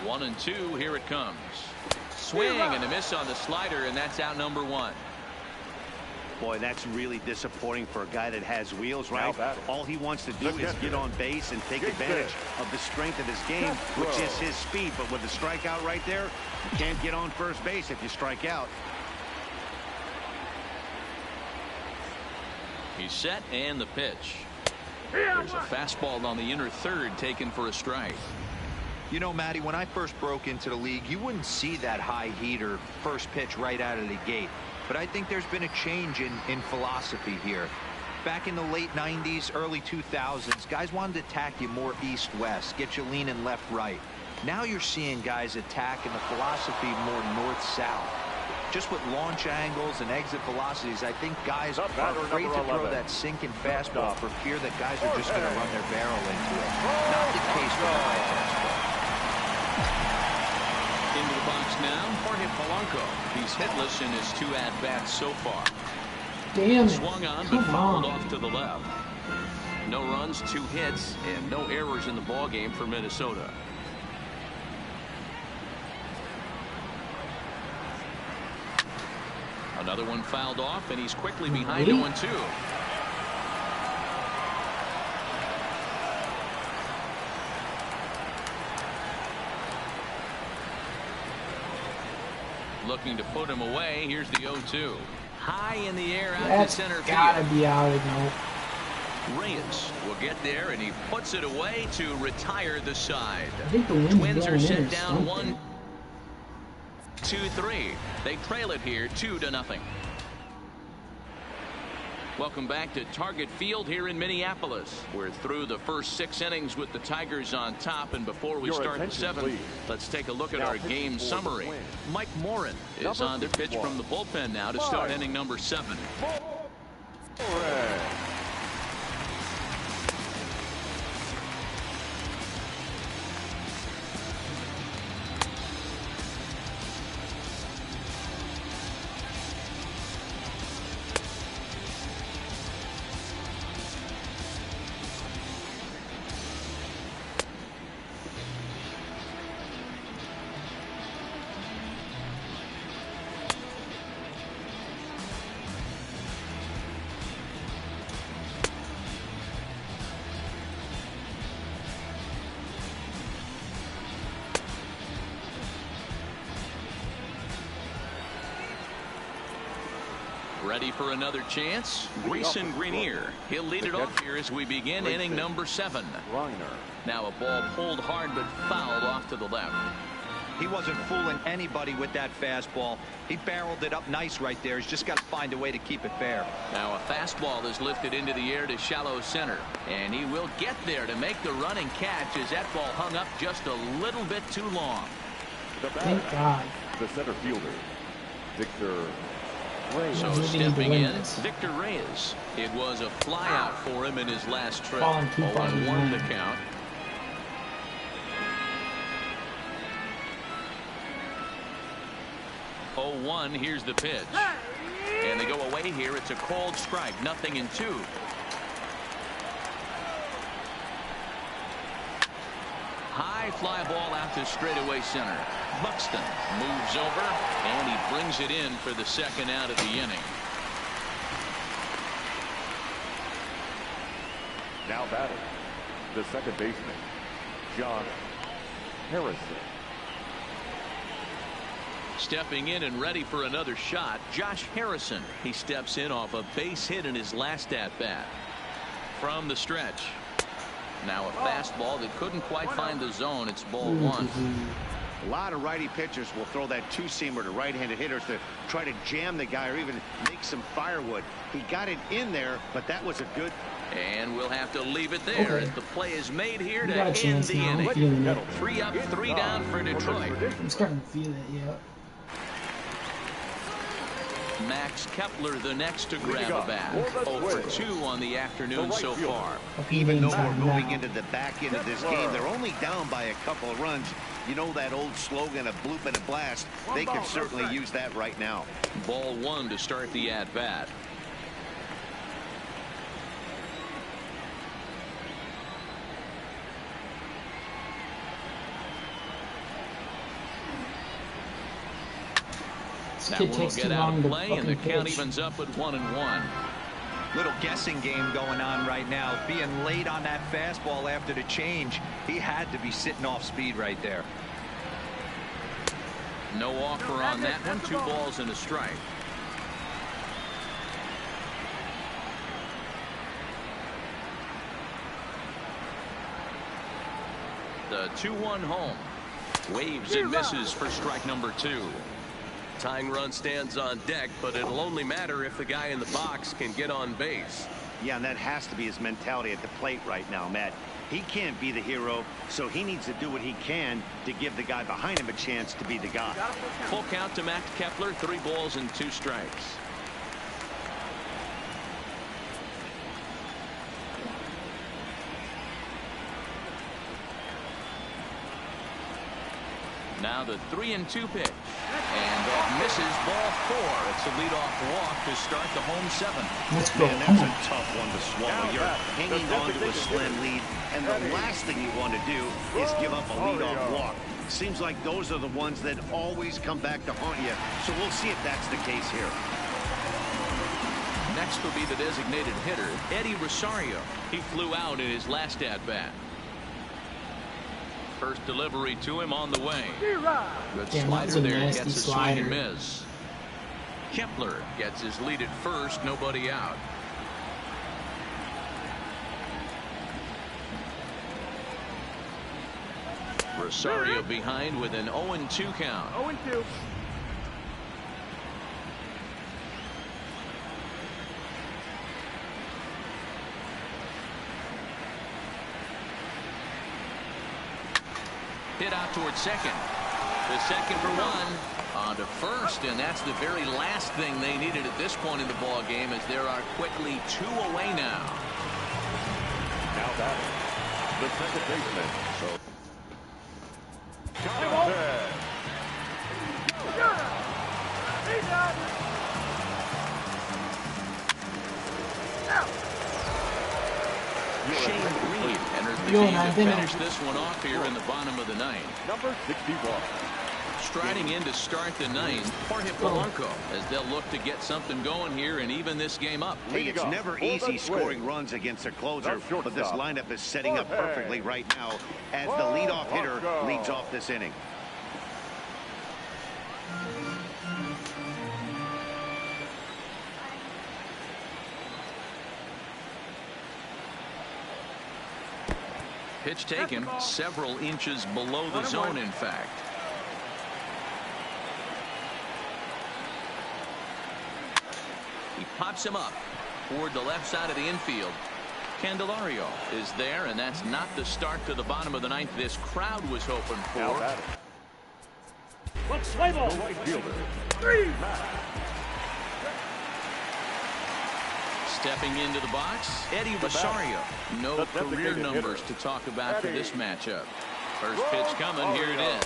A: One and 2, here it comes. Swing and a miss on the slider, and that's out number 1.
B: Boy, that's really disappointing for a guy that has wheels, right? All he wants to do is get on base and take advantage of the strength of his game, which is his speed. But with the strikeout right there, you can't get on first base if you strike out.
A: He's set, and the pitch. There's a fastball on the inner third taken for a strike.
E: You know, Matty, when I first broke into the league, you wouldn't see that high heater first pitch right out of the gate. But I think there's been a change in philosophy here. Back in the late 90s, early 2000s, guys wanted to attack you more east-west, get you leaning left-right. Now you're seeing guys attack in the philosophy more north-south. Just with launch angles and exit velocities, I think guys are afraid to throw that sinking fastball for fear that guys are just going to run their barrel into it. Not the case with the high fastball.
A: Into the box now, Jorge Polanco. He's hitless in his 2 at-bats so far.
D: Damn it.
A: Swung on, but fouled off to the left. No runs, 2 hits, and no errors in the ballgame for Minnesota. Another one fouled off, and he's quickly behind 0-2. Looking to put him away. Here's the 0-2. High in the air out to center field.
D: Gotta be out of now.
A: Reyes will get there, and he puts it away to retire the side.
D: I think the wind's
A: Twins are set down
D: something.
A: 1-2-3. They trail it here 2-0. Welcome back to Target Field here in Minneapolis. We're through the first 6 innings with the Tigers on top, and before we start the 7th, let's take a look at our game summary. Mike Morin is on to pitch from the bullpen now to start inning number 7. Ready for another chance? Grayson Greenier. He'll lead it off here as we begin inning number 7. Now a ball pulled hard but fouled off to the left.
E: He wasn't fooling anybody with that fastball. He barreled it up nice right there. He's just got to find a way to keep it fair.
A: Now a fastball is lifted into the air to shallow center, and he will get there to make the running catch as that ball hung up just a little bit too long.
D: Thank God.
C: The center fielder, Victor Reyes.
A: So stepping in, Victor Reyes. It was a flyout for him in his last trip. 0-1 the count. Here's the pitch. And they go away here. It's a called strike. 0-2. high fly ball out to straightaway center. Buxton moves over, and he brings it in for the second out of the inning.
C: Now batting, the second baseman, John Harrison.
A: Stepping in and ready for another shot, Josh Harrison. He steps in off a base hit in his last at-bat. From the stretch. Now a fastball that couldn't quite find the zone. It's ball one.
B: A lot of righty pitchers will throw that two-seamer to right-handed hitters to try to jam the guy or even make some firewood. He got it in there, but that was a good.
A: And we'll have to leave it there as the play is made here to
D: got a
A: end
D: chance
A: the
D: now.
A: inning.
D: I'm feeling it.
A: 3 up, 3 down for Detroit.
D: I'm starting to feel it, yeah.
A: Max Kepler the next to grab a bat. 0 for 2 on the afternoon so far.
B: Even though we're moving into the back end of this game, they're only down by a couple of runs. You know that old slogan, a bloop and a blast. They could certainly use that right now.
A: Ball one to start the at-bat. That one will get out of play, and the count evens up at 1-1.
E: Little guessing game going on right now. Being late on that fastball after the change, he had to be sitting off speed right there.
A: No offer on that one. 2 balls and a strike. The 2-1 home. Waves and misses for strike number 2.
H: Tying run stands on deck, but it'll only matter if the guy in the box can get on base.
B: Yeah, and that has to be his mentality at the plate right now, Matt. He can't be the hero, so he needs to do what he can to give the guy behind him a chance to be the guy.
A: Full count to Max Kepler. 3 balls and 2 strikes. Now the 3-2 pitch. And that misses, ball 4. It's a leadoff walk to start the home 7th.
D: Let's go.
B: Man, that's a tough one to swallow. You're hanging on to a slim lead, and the last thing you want to do is give up a leadoff walk. Seems like those are the ones that always come back to haunt you, so we'll see if that's the case here.
A: Next will be the designated hitter, Eddie Rosario. He flew out in his last at-bat. First delivery to him on the way. Good slider there, gets a swing and miss. Kepler gets his lead at first, nobody out. Rosario behind with an 0-2 count.
G: 0-2.
A: Hit out towards second. The second for 1. On to first, and that's the very last thing they needed at this point in the ball game, as there are quickly 2 away now.
C: Now batting, the second baseman.
A: Shane Green enters the game to finish this one off here in the bottom of the 9th.
C: Number 61.
A: Striding in to start the 9th, Jorge Polanco, as they'll look to get something going here and even this game up.
B: Hey, it's never easy scoring runs against a closer, but this lineup is setting up perfectly right now as the leadoff hitter leads off this inning.
A: Pitch taken several inches below the zone, in fact. He pops him up toward the left side of the infield. Candelario is there, and that's not the start to the bottom of the 9th this crowd was hoping for.
G: Let's play ball.
C: Right fielder.
G: 3.
A: Stepping into the box, Eddie Rosario. No career numbers to talk about for this matchup. First pitch coming, here it is.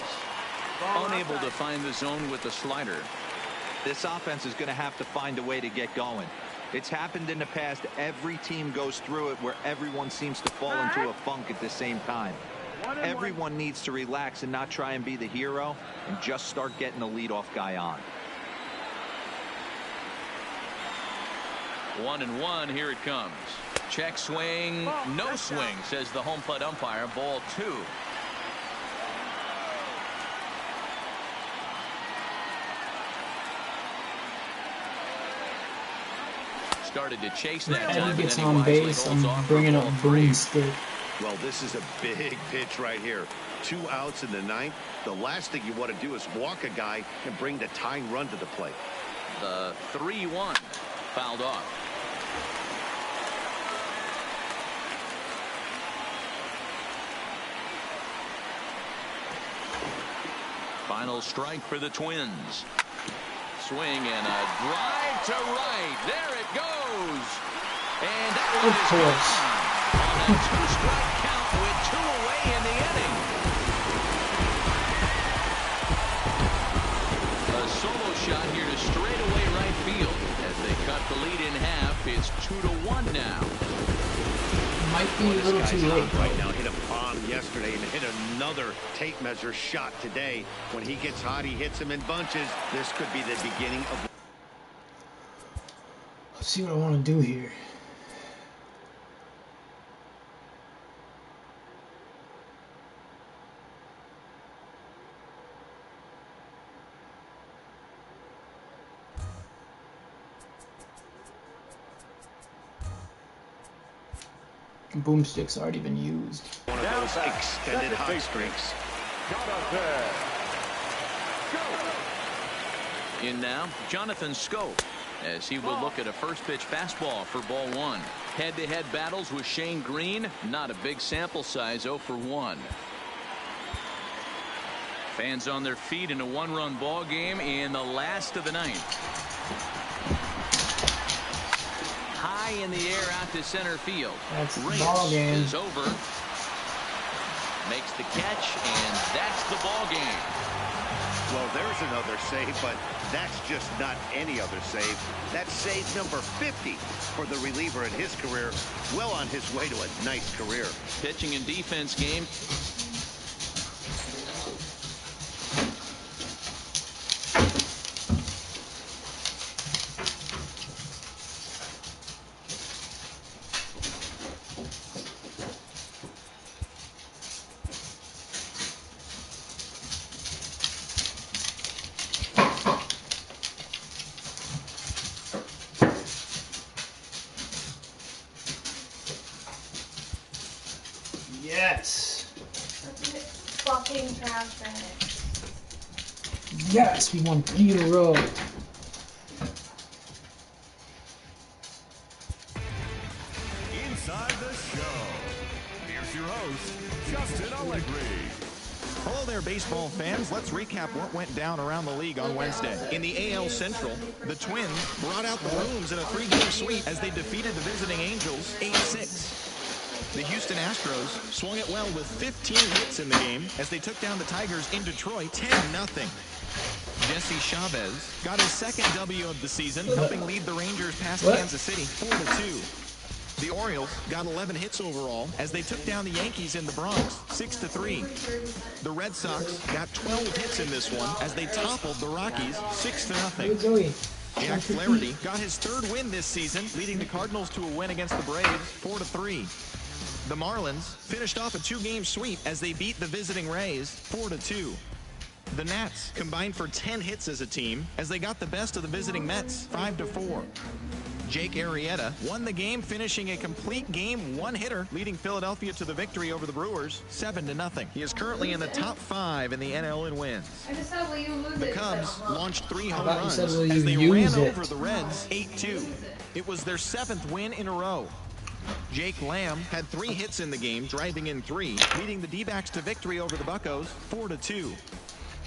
A: Unable to find the zone with the slider.
E: This offense is going to have to find a way to get going. It's happened in the past. Every team goes through it where everyone seems to fall into a funk at the same time. Everyone needs to relax and not try and be the hero and just start getting the leadoff guy on.
A: 1-1, here it comes. Check swing, no swing, says the home plate umpire. Ball 2. Started to chase that time,
D: and he gets
A: and then
D: on base. I'm bringing up broomstick.
B: Well, this is a big pitch right here. 2 outs in the 9th. The last thing you want to do is walk a guy and bring the tying run to the plate.
A: The 3-1 fouled off. Final strike for the Twins. Swing and a drive to right. There it goes. And that one is gone. On a 2-strike count with 2 away in the inning. A solo shot here to straightaway right field. As they cut the lead in half, it's 2-1 now.
D: Might be a little too late
B: right now. Hit a bomb yesterday and hit another tape measure shot today. When he gets hot, he hits him in bunches. This could be the beginning of.
D: Let's see what I want to do here. Boomstick's already been used.
B: One of those extended hot streaks.
A: In now, Jonathan Scope, as he will look at a first pitch fastball for ball 1. Head-to-head battles with Shane Green. Not a big sample size, 0 for 1. Fans on their feet in a 1-run ball game in the last of the 9th. High in the air out to center field.
D: That's the ball game.
A: Is over. Makes the catch, and that's the ball game.
B: Well, there's another save, but that's just not any other save. That's save number 50 for the reliever in his career. Well on his way to a nice career.
A: Pitching and defense game.
D: Yes.
I: Fucking trash bag.
D: Yes, we won 3 in a row.
J: Inside the show. Here's your host, Justin Allegri.
E: Hello there, baseball fans. Let's recap what went down around the league on Wednesday. In the AL Central, the Twins brought out the rooms in a 3-game sweep as they defeated the visiting Angels 8-6. The Houston Astros swung it well with 15 hits in the game as they took down the Tigers in Detroit 10-0. Jesse Chavez got his second W of the season, helping lead the Rangers past Kansas City 4-2. The Orioles got 11 hits overall as they took down the Yankees in the Bronx 6-3. The Red Sox got 12 hits in this one as they toppled the Rockies 6-0. Jack Flaherty got his 3rd win this season, leading the Cardinals to a win against the Braves 4-3. The Marlins finished off a 2-game sweep as they beat the visiting Rays 4-2. The Nats combined for 10 hits as a team as they got the best of the visiting Mets 5-4. Jake Arrieta won the game, finishing a complete game 1-hitter, leading Philadelphia to the victory over the Brewers 7-0. He is currently in the top 5 in the NL in wins. The Cubs launched 3 home runs as they ran over the Reds 8-2. It was their 7th win in a row. Jake Lamb had 3 hits in the game, driving in 3, leading the D-backs to victory over the Buccos 4-2.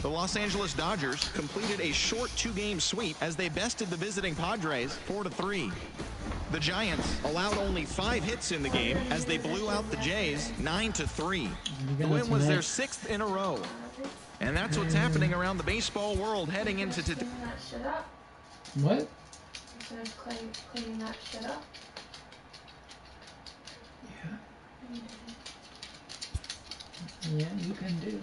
E: The Los Angeles Dodgers completed a short 2-game sweep as they bested the visiting Padres 4-3. The Giants allowed only 5 hits in the game as they blew out the Jays 9-3. The win was their 6th in a row. And that's what's happening around the baseball world heading into today.
D: What?
I: Cleaning that shit up.
D: Yeah, you can do.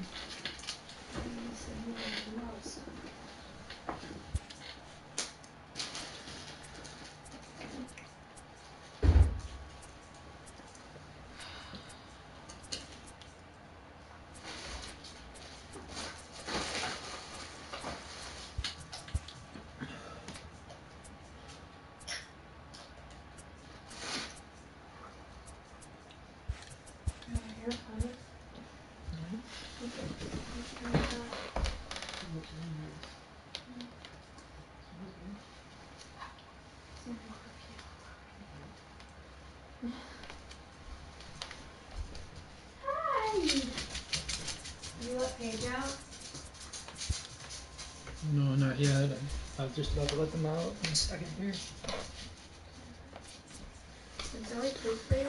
D: No, not yet. I was just about to let them out in a second here.
I: Is there like food for you?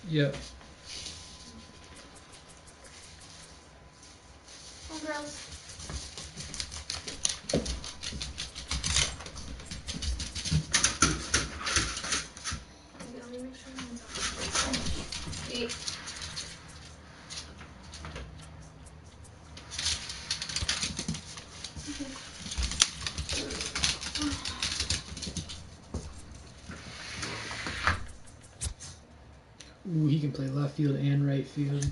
D: Yep.
I: Oh, girls. Okay, let me make sure mine's on. Eat.
D: Ooh, he can play left field and right field.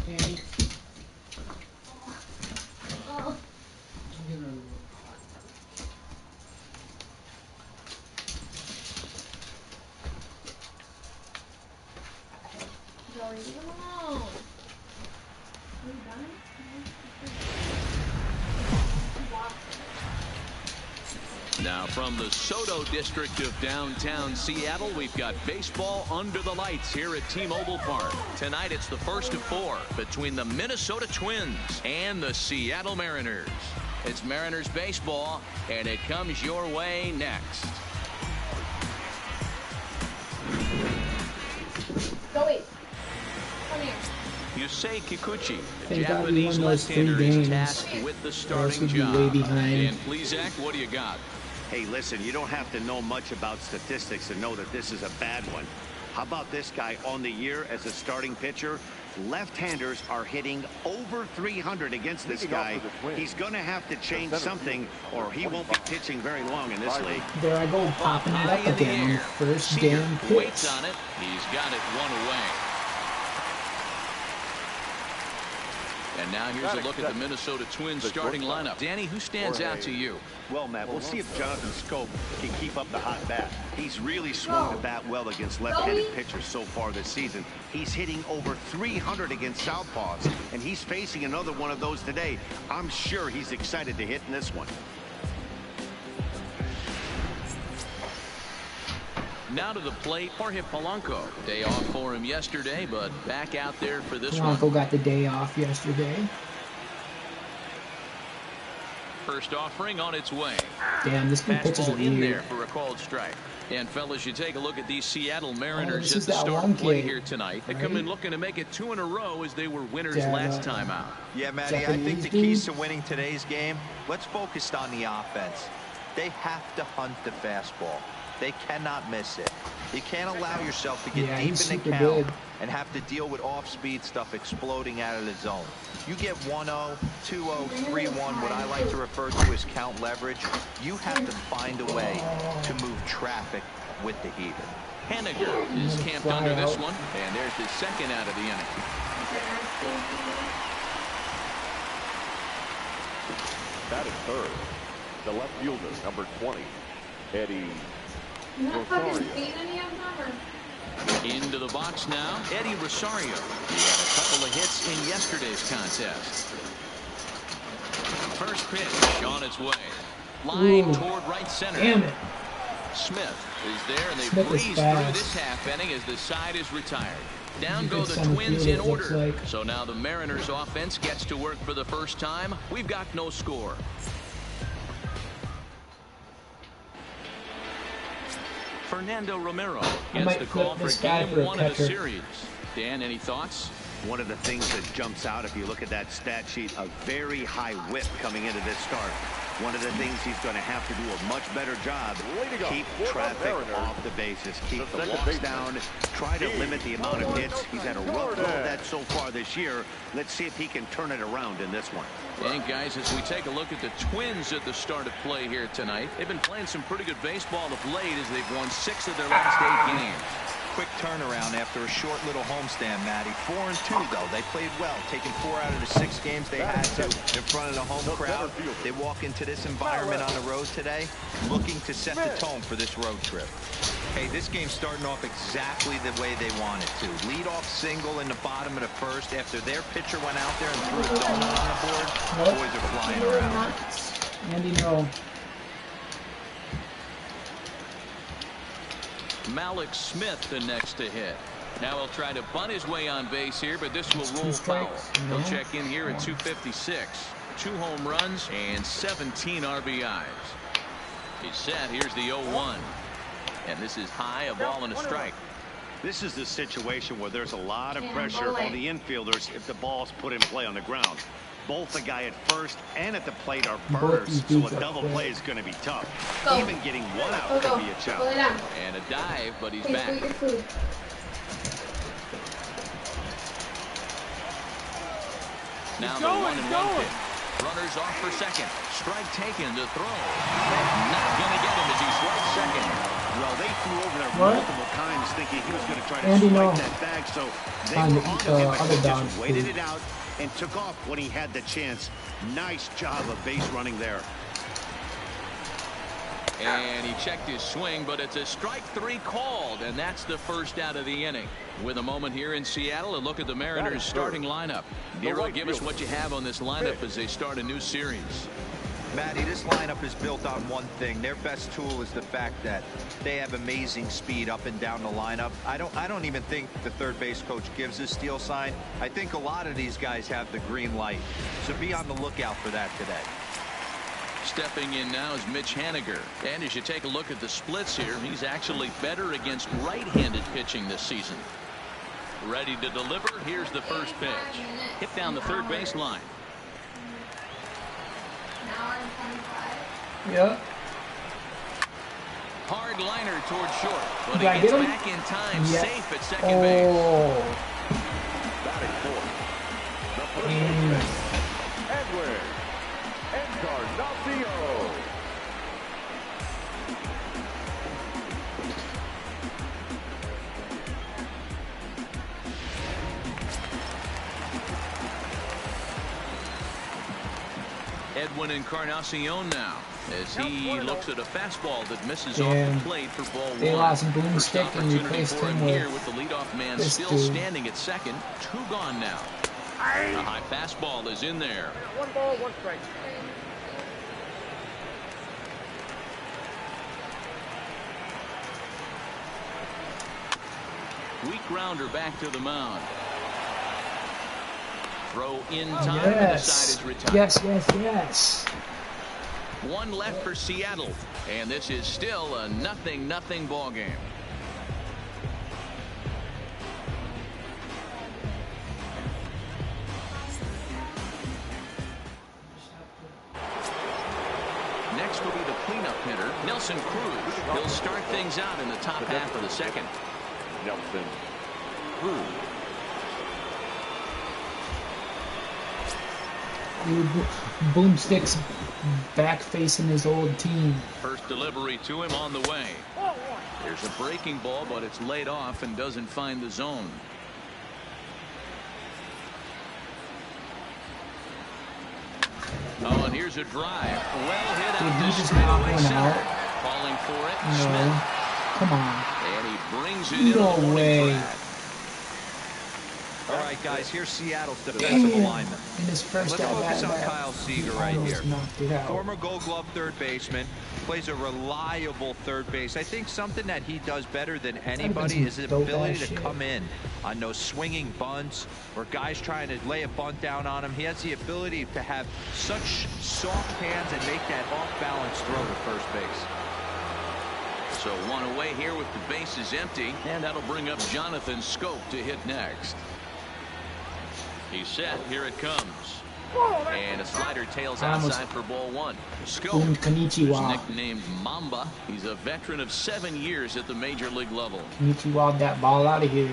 D: Andy.
I: Oh. Joey, leave him alone. Are you done?
A: Now from the Soto district of downtown Seattle, we've got baseball under the lights here at T-Mobile Park. Tonight it's the first of 4 between the Minnesota Twins and the Seattle Mariners. It's Mariners baseball, and it comes your way next.
I: Joey, come here.
A: Yusei Kikuchi, the
D: Thank God we
A: Japanese
D: won those 3
A: left-hander, is
D: games.
A: tasked with the
D: Or else
A: starting
D: we'd be
A: job.
D: way behind.
A: And please, Zach, what do you got?
B: Hey, listen, you don't have to know much about statistics to know that this is a bad one. How about this guy on the year as a starting pitcher? Left-handers are hitting over 300 against this guy. He's going to have to change something, or he won't be pitching very long in this league.
D: There I go, popping it up again on the first damn pitch.
A: Waits on it. He's got it one away. And now here's a look at the Minnesota Twins starting lineup. Danny, who stands out to you?
B: Well, Matt, we'll see if Jonathan Scope can keep up the hot bat. He's really swung the bat well against left-handed pitchers so far this season. He's hitting over 300 against southpaws, and he's facing another one of those today. I'm sure he's excited to hit in this one.
A: Now to the plate, Jorge Polanco. Day off for him yesterday, but back out there for this
D: Polanco
A: one.
D: got the day off yesterday.
A: First offering on its way.
D: Damn, this dude pitches
A: Fastball in there
D: weird.
A: for a called strike. And fellas, you take a look at these Seattle Mariners
D: this
A: at
D: is
A: the
D: that
A: start
D: one
A: of play
D: kid,
A: here tonight. They
D: right?
A: come in looking to make it 2 in a row as they were winners
D: Yeah,
A: last time out.
E: Yeah, Matty, I think the keys to winning today's game, let's focus on the offense. They have to hunt the fastball. They cannot miss it. You can't allow yourself to get deep in the count and have to deal with off-speed stuff exploding out of the zone. You get 1-0, 2-0, 3-1, what I like to refer to as count leverage. You have to find a way to move traffic with the heater.
A: Henniger is camped under this one, and there's the second out of the inning.
C: Batting third, the left fielder, number 20, Eddie
I: You're not fucking
C: Rosario.
I: seeing any of them, or?
A: Into the box now, Eddie Rosario. He had a couple of hits in yesterday's contest. First pitch on its way. Line toward right center.
D: Damn it.
A: Smith is there, and they
D: Smith is
A: breeze through
D: fast.
A: this half inning as the side is retired. Down go the Twins in order. So now the Mariners offense gets to work for the first time. We've got no score. Fernando Romero gets the call for game 1 of the series. Dan, any thoughts?
B: One of the things that jumps out, if you look at that stat sheet, a very high whip coming into this start. One of the things he's going to have to do a much better job, keep traffic off the bases, keep the walks down, try to limit the amount of hits. He's had a rough go of that so far this year. Let's see if he can turn it around in this one.
A: And guys, as we take a look at the Twins at the start of play here tonight, they've been playing some pretty good baseball of late as they've won 6 of their last 8 games.
E: Quick turnaround after a short little homestand, Matty. 4-2, though. They played well, taking 4 out of the 6 games they had to in front of the home crowd. They walk into this environment on the road today looking to set the tone for this road trip. Hey, this game's starting off exactly the way they want it to. Lead-off single in the bottom of the first after their pitcher went out there and threw a donut on the board. Boys are flying around.
D: Andy, no.
A: Malik Smith the next to hit. Now he'll try to bunt his way on base here, but this will roll foul. He'll check in here at 256. 2 home runs and 17 RBIs. He's set. Here's the 0-1. And this is high, a ball and a strike.
B: This is the situation where there's a lot of pressure on the infielders if the ball's put in play on the ground. Both the guy at first and at the plate are burners, so a double play is going to be tough. Even getting 1 out could be a challenge.
A: And a dive, but he's back. Now the 1-1 pitch. Runners off for second. Strike taken to throw. Not going to get him as he swipes second.
B: Well, they flew over there multiple times thinking he was going to try to swipe that bag, so they were on to him and just waited it out and took off when he had the chance. Nice job of base running there.
A: And he checked his swing, but it's a strike 3 called, and that's the first out of the inning. With a moment here in Seattle, a look at the Mariners starting lineup. Nero, give us what you have on this lineup as they start a new series.
E: Matty, this lineup is built on one thing. Their best tool is the fact that they have amazing speed up and down the lineup. I don't even think the third base coach gives a steal sign. I think a lot of these guys have the green light. So be on the lookout for that today.
A: Stepping in now is Mitch Haniger. And as you take a look at the splits here, he's actually better against right-handed pitching this season. Ready to deliver. Here's the first pitch. Hit down the third base line.
D: Yeah.
A: Hard liner towards short, but he gets back in time, safe at second base.
C: Batting fourth. Edwin Encarnacion.
A: Edwin Encarnacion now, as he looks at a fastball that misses off the plate for ball 1.
D: They lost Boomstick and replaced him
A: with the leadoff man still standing at second. 2 gone now. A high fastball is in there.
G: 1 ball, 1 strike.
A: Weak grounder back to the mound. Throw in time, and the side is retired.
D: Yes.
A: 1 left for Seattle, and this is still a 0-0 ball game. Next will be the cleanup hitter, Nelson Cruz. He'll start things out in the top half of the second.
C: Nelson Cruz.
D: Boomstick's back facing his old team.
A: First delivery to him on the way. There's a breaking ball, but it's laid off and doesn't find the zone. Oh, and here's a drive. Well hit out to straightaway center. Calling for it.
D: No.
A: Smith.
D: Come on.
A: And he brings it in.
D: No way.
E: All right, guys, here's Seattle's defensive alignment.
D: In his first
E: Let's focus on
D: at-bat,
E: Kyle Seager right here. Former Gold Glove third baseman, plays a reliable third base. I think something that he does better than anybody is his ability to come in on those swinging bunts or guys trying to lay a bunt down on him. He has the ability to have such soft hands and make that off-balance throw to first base.
A: So one away here with the bases empty, and that'll bring up Jonathan Scope to hit next. He's set. Here it comes. And a slider tails outside for ball one. Scope, who's nicknamed Mamba. He's a veteran of 7 years at the major league level.
D: Konnichiwa that ball out of here.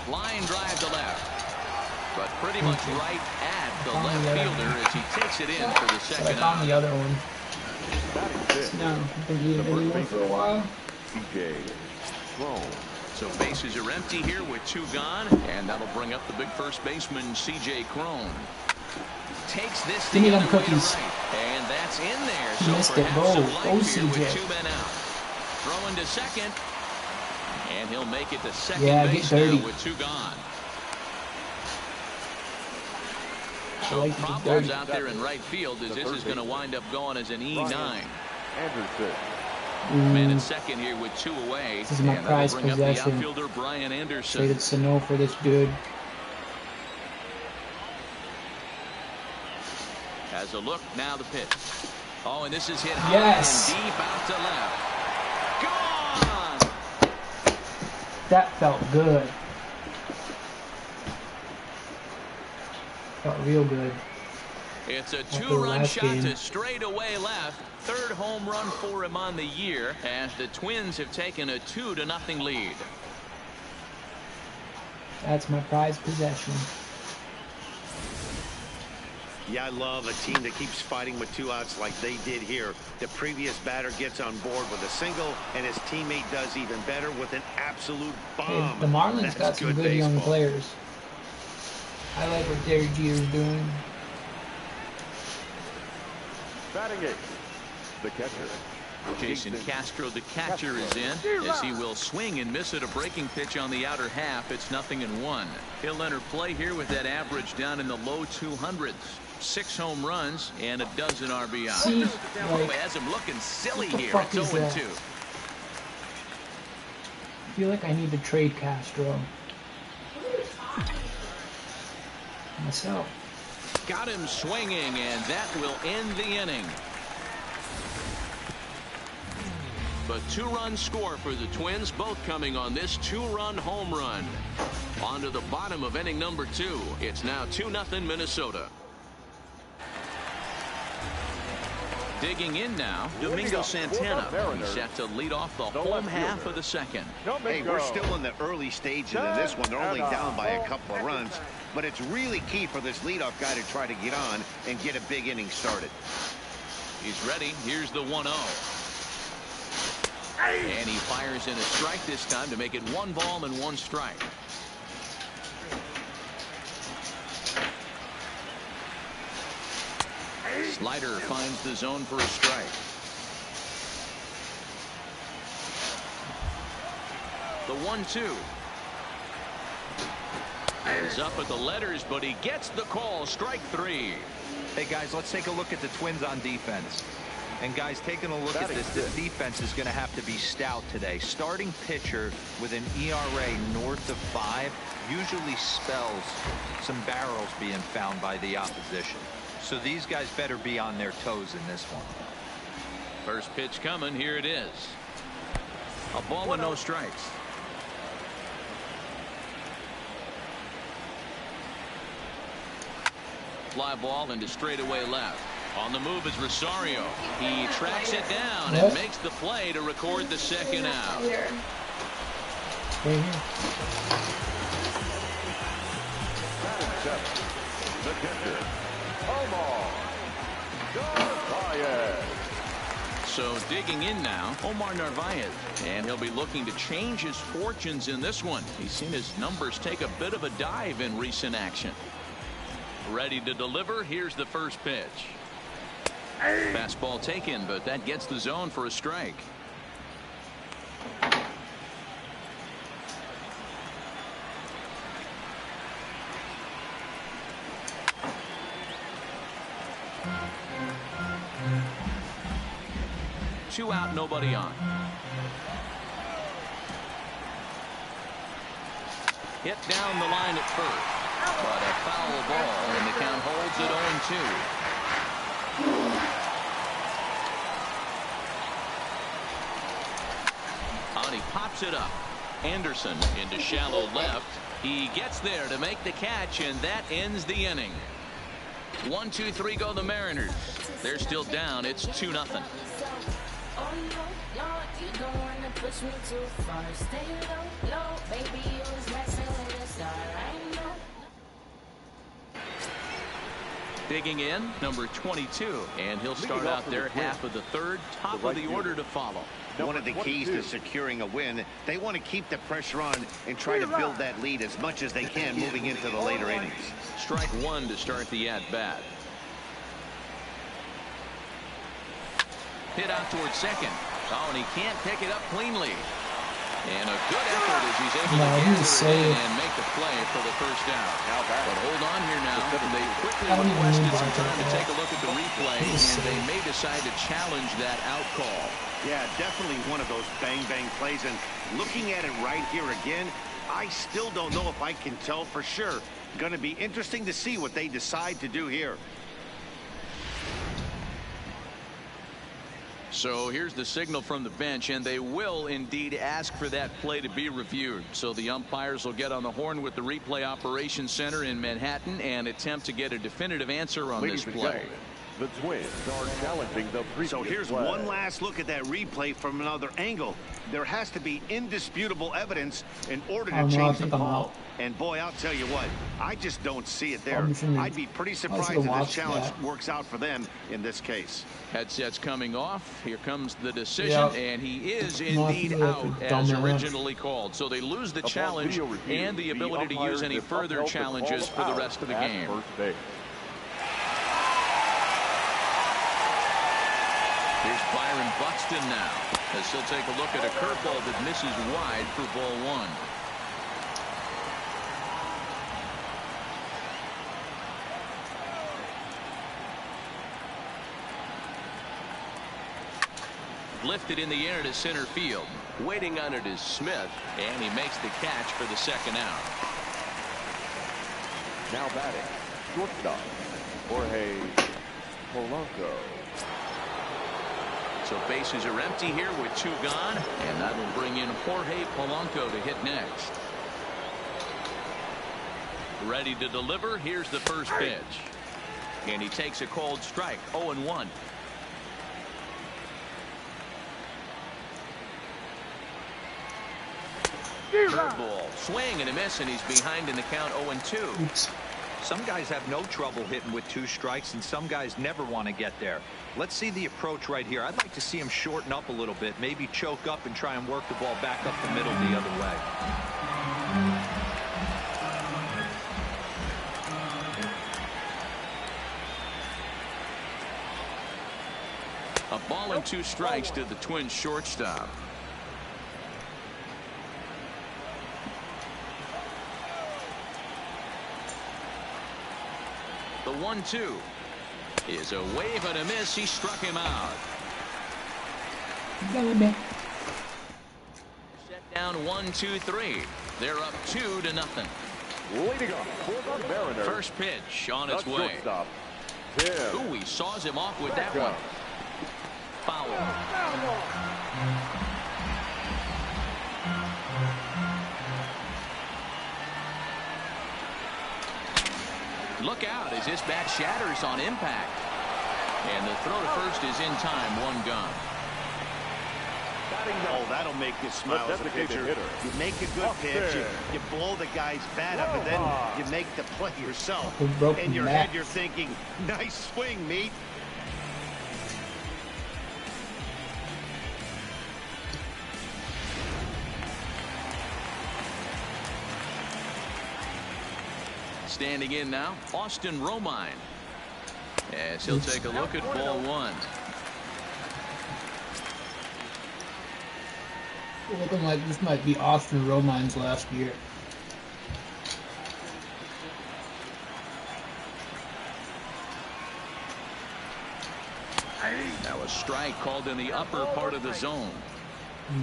A: Line drive to left. But pretty much right at the left fielder as he takes it in for the second out.
D: On the other one. No, I've been eating anyone for a while.
A: So bases are empty here with 2 gone, and that'll bring up the big first baseman, C.J. Cron. Takes this
D: Give me
A: the
D: them
A: other way to
D: cookies.
A: right, and that's in there.
D: He
A: So
D: missed it.
A: perhaps some
D: Go
A: life here
D: CJ.
A: with 2 men out. Throwing to second, and he'll make it to second base
D: get dirty.
A: now with 2 gone. So
D: like
A: problems out there in right field as this is going to wind up going as an E9.
C: Anderson.
A: Man at second here with 2 away.
D: This is my
A: and
D: prized
A: that'll bring up the
D: possession.
A: outfielder Brian Anderson.
D: Traded Sano for this dude.
A: Has a look, now the pitch. Oh, and this is hit high
D: Yes.
A: and deep out to left. Gone!
D: That felt good. Felt real good.
A: It's a
D: After the
A: 2-run
D: last
A: shot
D: game.
A: to straightaway left. 3rd home run for him on the year as the Twins have taken a 2-0 lead.
D: That's my prized possession.
B: Yeah, I love a team that keeps fighting with 2 outs like they did here. The previous batter gets on board with a single, and his teammate does even better with an absolute bomb.
D: Hey, the Marlins
B: That's
D: got some good young
B: baseball.
D: players. I like what Derek Jeter's doing.
C: Batting 8. The catcher.
A: Jason Castro, the catcher, is in as he will swing and miss at a breaking pitch on the outer half. It's 0-1. He'll enter play here with that average down in the low 200s. 6 home runs and a dozen RBI.
D: See, like,
A: has him looking silly
D: what the
A: here.
D: fuck
A: It's
D: is
A: 0-2.
D: that? I feel like I need to trade Castro. Myself.
A: Got him swinging, and that will end the inning. But 2-run score for the Twins, both coming on this 2-run home run. On to the bottom of inning number 2. It's now 2-0 Minnesota. Digging in now, Domingo Santana. He's set to lead off the home half of the second.
B: Hey, we're still in the early stages of this one. They're only down by a couple of runs, but it's really key for this leadoff guy to try to get on and get a big inning started.
A: He's ready. Here's the 1-0. And he fires in a strike this time to make it 1 ball and 1 strike. Slider finds the zone for a strike. The 1-2 is up at the letters, but he gets the call. Strike 3.
E: Hey, guys, let's take a look at the Twins on defense. And, guys, taking a look at this defense is going to have to be stout today. Starting pitcher with an ERA north of 5 usually spells some barrels being found by the opposition. So these guys better be on their toes in this one.
A: First pitch coming. Here it is. A ball and no strikes. Fly ball into straightaway left. On the move is Rosario. He tracks it down and makes the play to record the second out.
D: Right here.
C: The catcher, Omar Narvaez.
A: So digging in now, Omar Narvaez. And he'll be looking to change his fortunes in this one. He's seen his numbers take a bit of a dive in recent action. Ready to deliver. Here's the first pitch. Fastball taken, but that gets the zone for a strike. 2 out, nobody on. Hit down the line at first, but a foul ball, and the count holds at 0-2. On, he pops it up. Anderson into shallow left. He gets there to make the catch, and that ends the inning. 1, 2, 3 go the Mariners. They're still down. It's 2-0. Digging in, number 22, and he'll start out there half of the third, top of the order to follow.
B: One of the keys to securing a win, they want to keep the pressure on and try to build that lead as much as they can moving into the later innings.
A: Strike 1 to start the at-bat. Hit out towards second. Oh, and he can't pick it up cleanly. And a good effort as he's able to gather it in and make the play for the first down. But hold on here now. They quickly requested some time to take a look at the replay, and they may decide to challenge that out call.
B: Yeah, definitely one of those bang-bang plays. And looking at it right here again, I still don't know if I can tell for sure. Going to be interesting to see what they decide to do here.
A: So here's the signal from the bench, and they will indeed ask for that play to be reviewed. So the umpires will get on the horn with the replay operations center in Manhattan and attempt to get a definitive answer on this play.
C: The Twins are challenging the previous
B: So here's
C: play.
B: one last look at that replay from another angle. There has to be indisputable evidence in order to change the call. And boy, I'll tell you what, I just don't see it there. I'd be pretty surprised if this challenge works out for them in this case.
A: Headsets coming off. Here comes the decision, and he is indeed out as originally called. So they lose the challenge and the ability to use any further challenges for the rest of the game. Here's Byron Buxton now, as he'll take a look at a curveball that misses wide for ball 1. Lifted in the air to center field.
H: Waiting on it is Smith.
A: And he makes the catch for the second out.
C: Now batting, shortstop, Jorge Polanco.
A: So bases are empty here with 2 gone, and that will bring in Jorge Polanco to hit next. Ready to deliver. Here's the first pitch. And he takes a cold strike. 0-1. Curveball, swing and a miss, and he's behind in the count. 0-2.
E: Some guys have no trouble hitting with 2 strikes, and some guys never want to get there. Let's see the approach right here. I'd like to see him shorten up a little bit, maybe choke up and try and work the ball back up the middle the other way.
A: A ball and 2 strikes to the Twins shortstop. The 1-2 is a wave and a miss. He struck him out. Set down 1, 2, 3. They're up 2-0.
C: Leading up for the Mariners.
A: First pitch on its way. Ooh, he saws him off with that one. Foul. Look out as this bat shatters on impact. And the throw to first is in time. 1 gone.
B: Oh, that'll make you smile as a pitcher. You make a good pitch, you blow the guy's bat up, and then you make the play yourself. In your head, you're thinking, nice swing, meat.
A: Standing in now, Austin Romine, as he'll take a look at ball 1.
D: Looking like this might be Austin Romine's last year.
A: Now a strike called in the upper part of the zone.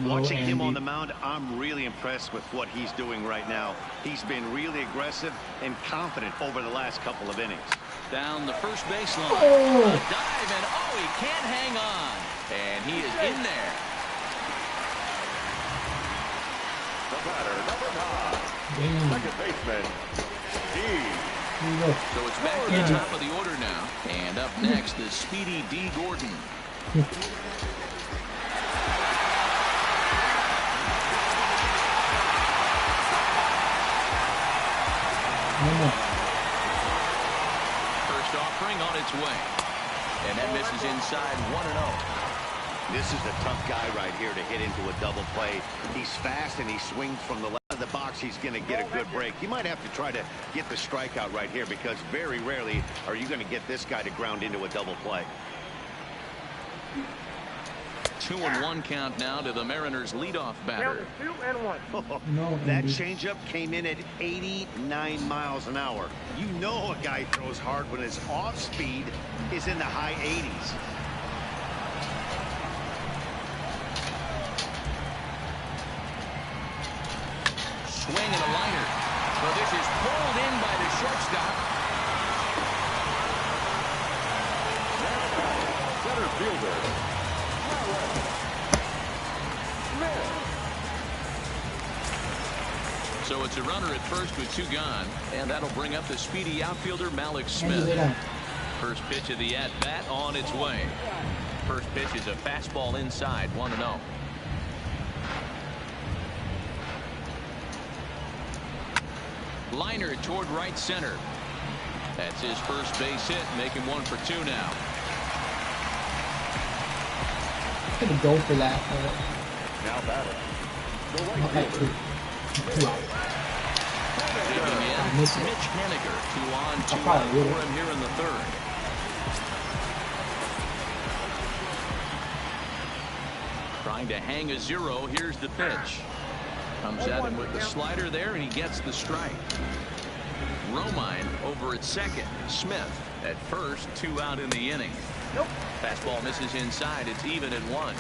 B: Watching him on the mound, I'm really impressed with what he's doing right now. He's been really aggressive and confident over the last couple of innings.
A: Down the first baseline. A dive, and he can't hang on. And he is in there.
C: The batter, number 9. Second baseman, D.
A: So it's back to the top of the order now. And up next is Speedy D. Gordon. First offering on its way. And that misses inside 1-0.
B: This is a tough guy right here to hit into a double play. He's fast and he swings from the left of the box. He's going to get a good break. You might have to try to get the strikeout right here because very rarely are you going to get this guy to ground into a double play.
A: 2-1 count now to the Mariners leadoff batter.
G: 2-1.
B: That changeup came in at 89 miles an hour. You know a guy throws hard when his off speed is in the high 80s.
A: Swing and a liner. So this is pulled in by the shortstop.
C: Center fielder.
A: So it's a runner at first with 2 gone, and that'll bring up the speedy outfielder Malik Smith. First pitch of the at-bat on its way. First pitch is a fastball inside, 1-0. Liner toward right center. That's his first base hit, making 1 for 2 now.
D: I'm gonna go for that.
C: Now batter.
A: Mitch Haniger, 2 on, 2 out for him here in the third. Trying to hang a 0. Here's the pitch. Comes at him with the slider there, and he gets the strike. Romine over at second. Smith at first, 2 out in the inning. Fastball misses inside. It's even at 1.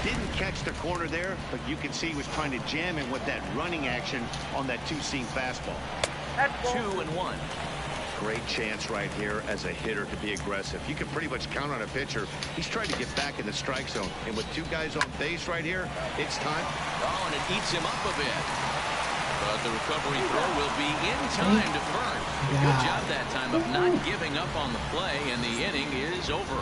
B: Didn't catch the corner there, but you can see he was trying to jam him with that running action on that 2-seam fastball.
A: 2-1.
B: Great chance right here as a hitter to be aggressive. You can pretty much count on a pitcher. He's trying to get back in the strike zone. And with 2 guys on base right here, it's time.
A: And it eats him up a bit. But the recovery throw will be in time to first. Good job that time of not giving up on the play, and the inning is over.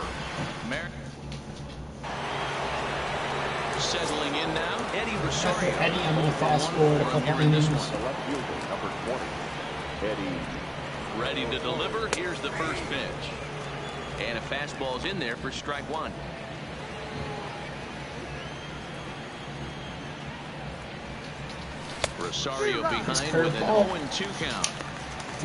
A: Settling in now, Eddie Rosario.
D: Eddie, I'm going to fast forward a couple innings.
C: The left fielder, number 20, Eddie.
A: Ready to deliver. Here's the first pitch. And a fastball's in there for strike 1. Rosario behind with an 0-2 count.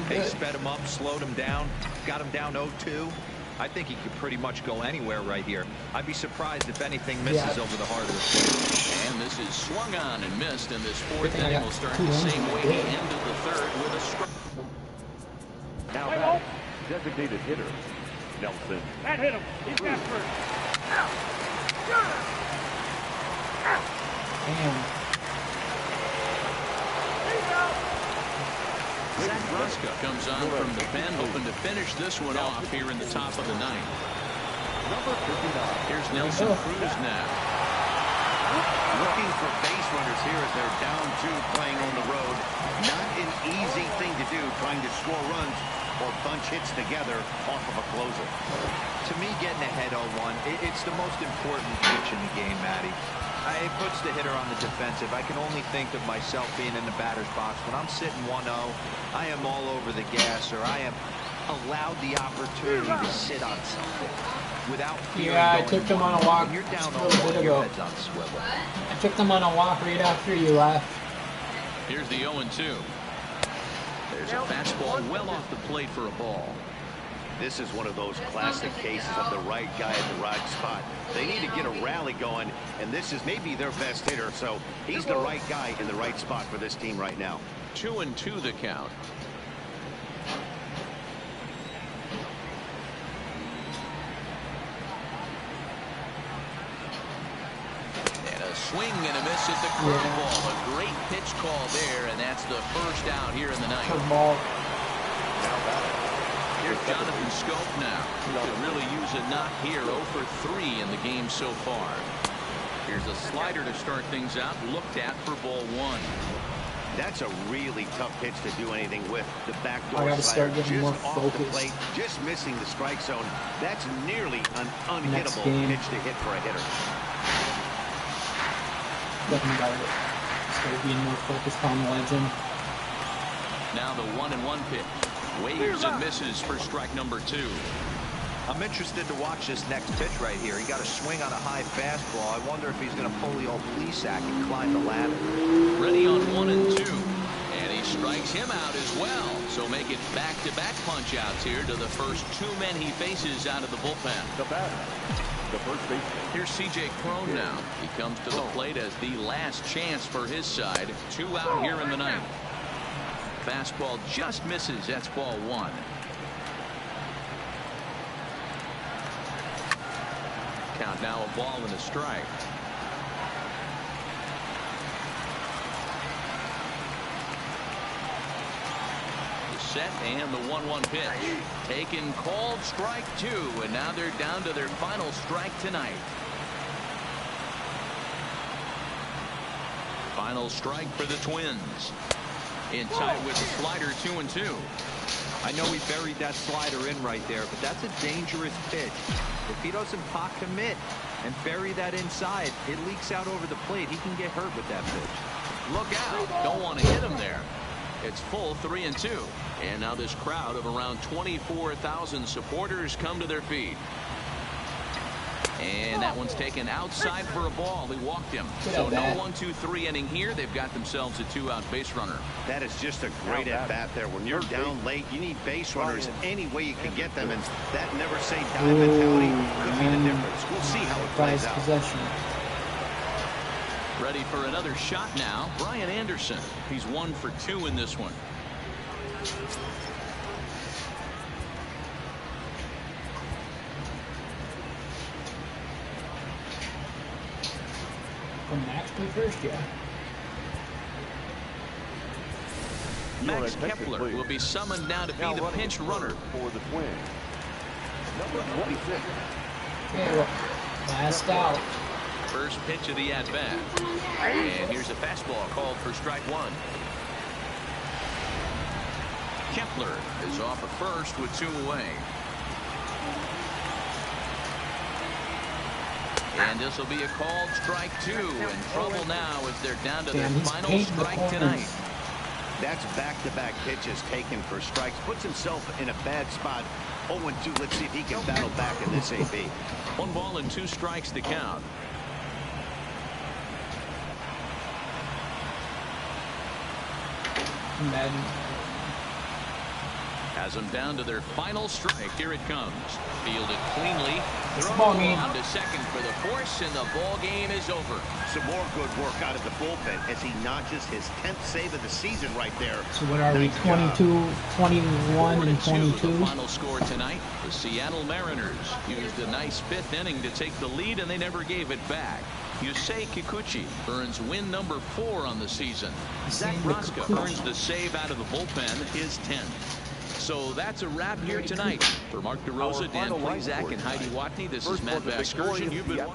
E: They sped him up, slowed him down, got him down 0-2. I think he could pretty much go anywhere right here. I'd be surprised if anything misses over the heart of the plate.
A: And this is swung on and missed, and this 4th inning will start the same way the end of the 3rd with a strike.
C: Now back, designated hitter, Nelson.
G: That hit him. He's got first.
D: Damn.
A: Zach Ruska comes on from the pen, hoping to finish this one off here in the top of the 9th.
C: Number 59.
A: Here's Nelson Cruz now.
B: Looking for base runners here as they're down 2 playing on the road. Not an easy thing to do, trying to score runs or bunch hits together off of a closer.
E: To me, getting ahead 0-1, it's the most important pitch in the game, Matty. It puts the hitter on the defensive. I can only think of myself being in the batter's box. When I'm sitting 1-0, I am all over the gas, or I am allowed the opportunity to sit on something without fear.
D: Yeah, I took them on a walk
E: you're down
D: a little bit ago.
E: your head's on swivel.
D: I took them on a walk right after you left.
A: Here's the 0-2. There's a fastball well off the plate for a ball.
B: This is one of those classic cases of the right guy at the right spot. They need to get a rally going, and this is maybe their best hitter, so he's the right guy in the right spot for this team right now.
A: 2-2 the count. swing and a miss at the curveball. A great pitch call there, and that's the first out here in the ninth.
D: Curveball.
A: Here's Jonathan Scope now. He could really use a knock here. 0 for 3 in the game so far. Here's a slider to start things out. Looked at for ball 1.
B: That's a really tough pitch to do anything with. The backdoor
D: I gotta start
B: slider
D: getting more
B: just off the
D: focused.
B: plate, just missing the strike zone. That's nearly an unhittable pitch to hit for a hitter.
D: Definitely got it. Start being more focused on the legend.
A: Now the 1-1 pitch. Waves and misses for strike number 2.
E: I'm interested to watch this next pitch right here. He got a swing on a high fastball. I wonder if he's going to pull the old flea sack and climb the ladder.
A: Ready on 1 and 2. And he strikes him out as well. So make it back-to-back punch-outs here to the first 2 men he faces out of the bullpen.
C: The batter, the first baseman.
A: Here's C.J. Cron now. He comes to the plate as the last chance for his side. 2 out here in the ninth. Fastball just misses. That's ball 1. Count now a ball and a strike. The set and the 1-1 pitch. Taken, called, strike 2, and now they're down to their final strike tonight. Final strike for the Twins. In tight with the slider, 2 and 2.
E: I know he buried that slider in right there, but that's a dangerous pitch. If he doesn't pot commit and bury that inside, it leaks out over the plate. He can get hurt with that pitch.
A: Look out. Don't want to hit him there. It's full 3 and 2. And now this crowd of around 24,000 supporters come to their feet. And that one's taken outside for a ball. He walked him. So no 1-2-3 inning here. They've got themselves a 2-out base runner.
B: That is just a great at-bat there. When you're down late, you need base runners any way you can get them. And that never say die mentality could be the difference. We'll see how it plays out.
D: Possession.
A: Ready for another shot now. Brian Anderson. He's 1 for 2 in this one.
D: Max play first, yeah.
A: Max Kepler will be summoned now to be the pinch runner
C: for the Twins. Number 26.
D: Okay, well, last out.
A: First pitch of the at-bat. And here's a fastball called for strike 1. Kepler is off at first with 2 away. And this will be a called strike 2. In trouble now as they're down to their final strike tonight.
B: That's back-to-back pitches taken for strikes. Puts himself in a bad spot. 0-2. Let's see if he can battle back in this AB.
A: 1 ball and 2 strikes to count.
D: Madden.
A: Has them down to their final strike. Here it comes. Fielded cleanly.
D: Ball game.
A: On to second for the force, and the ball game is over.
B: Some more good work out of the bullpen as he notches his 10th save of the season right there.
D: So what are we, 22, 21, and 22?
A: The final score tonight. The Seattle Mariners used a nice 5th inning to take the lead, and they never gave it back. Yusei Kikuchi earns win number 4 on the season. Zach Rosca earns the save out of the bullpen, his 10th. So that's a wrap here tonight. For Mark DeRosa, Dan Plezak, and Heidi Watney, this is Matt Vasgersian. You've been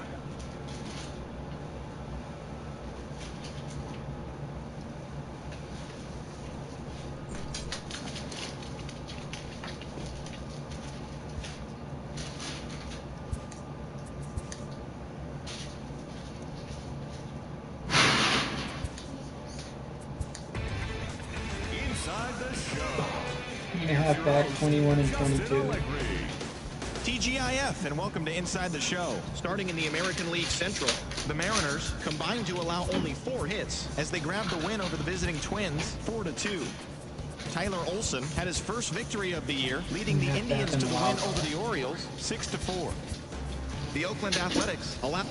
J: Inside the show.
D: And a half back, 21 and 22.
K: TGIF, and welcome to Inside the Show. Starting in the American League Central, the Mariners combined to allow only 4 hits as they grabbed the win over the visiting Twins 4-2. Tyler Olson had his first victory of the year, leading the Indians to the win over the Orioles 6-4. The Oakland Athletics allowed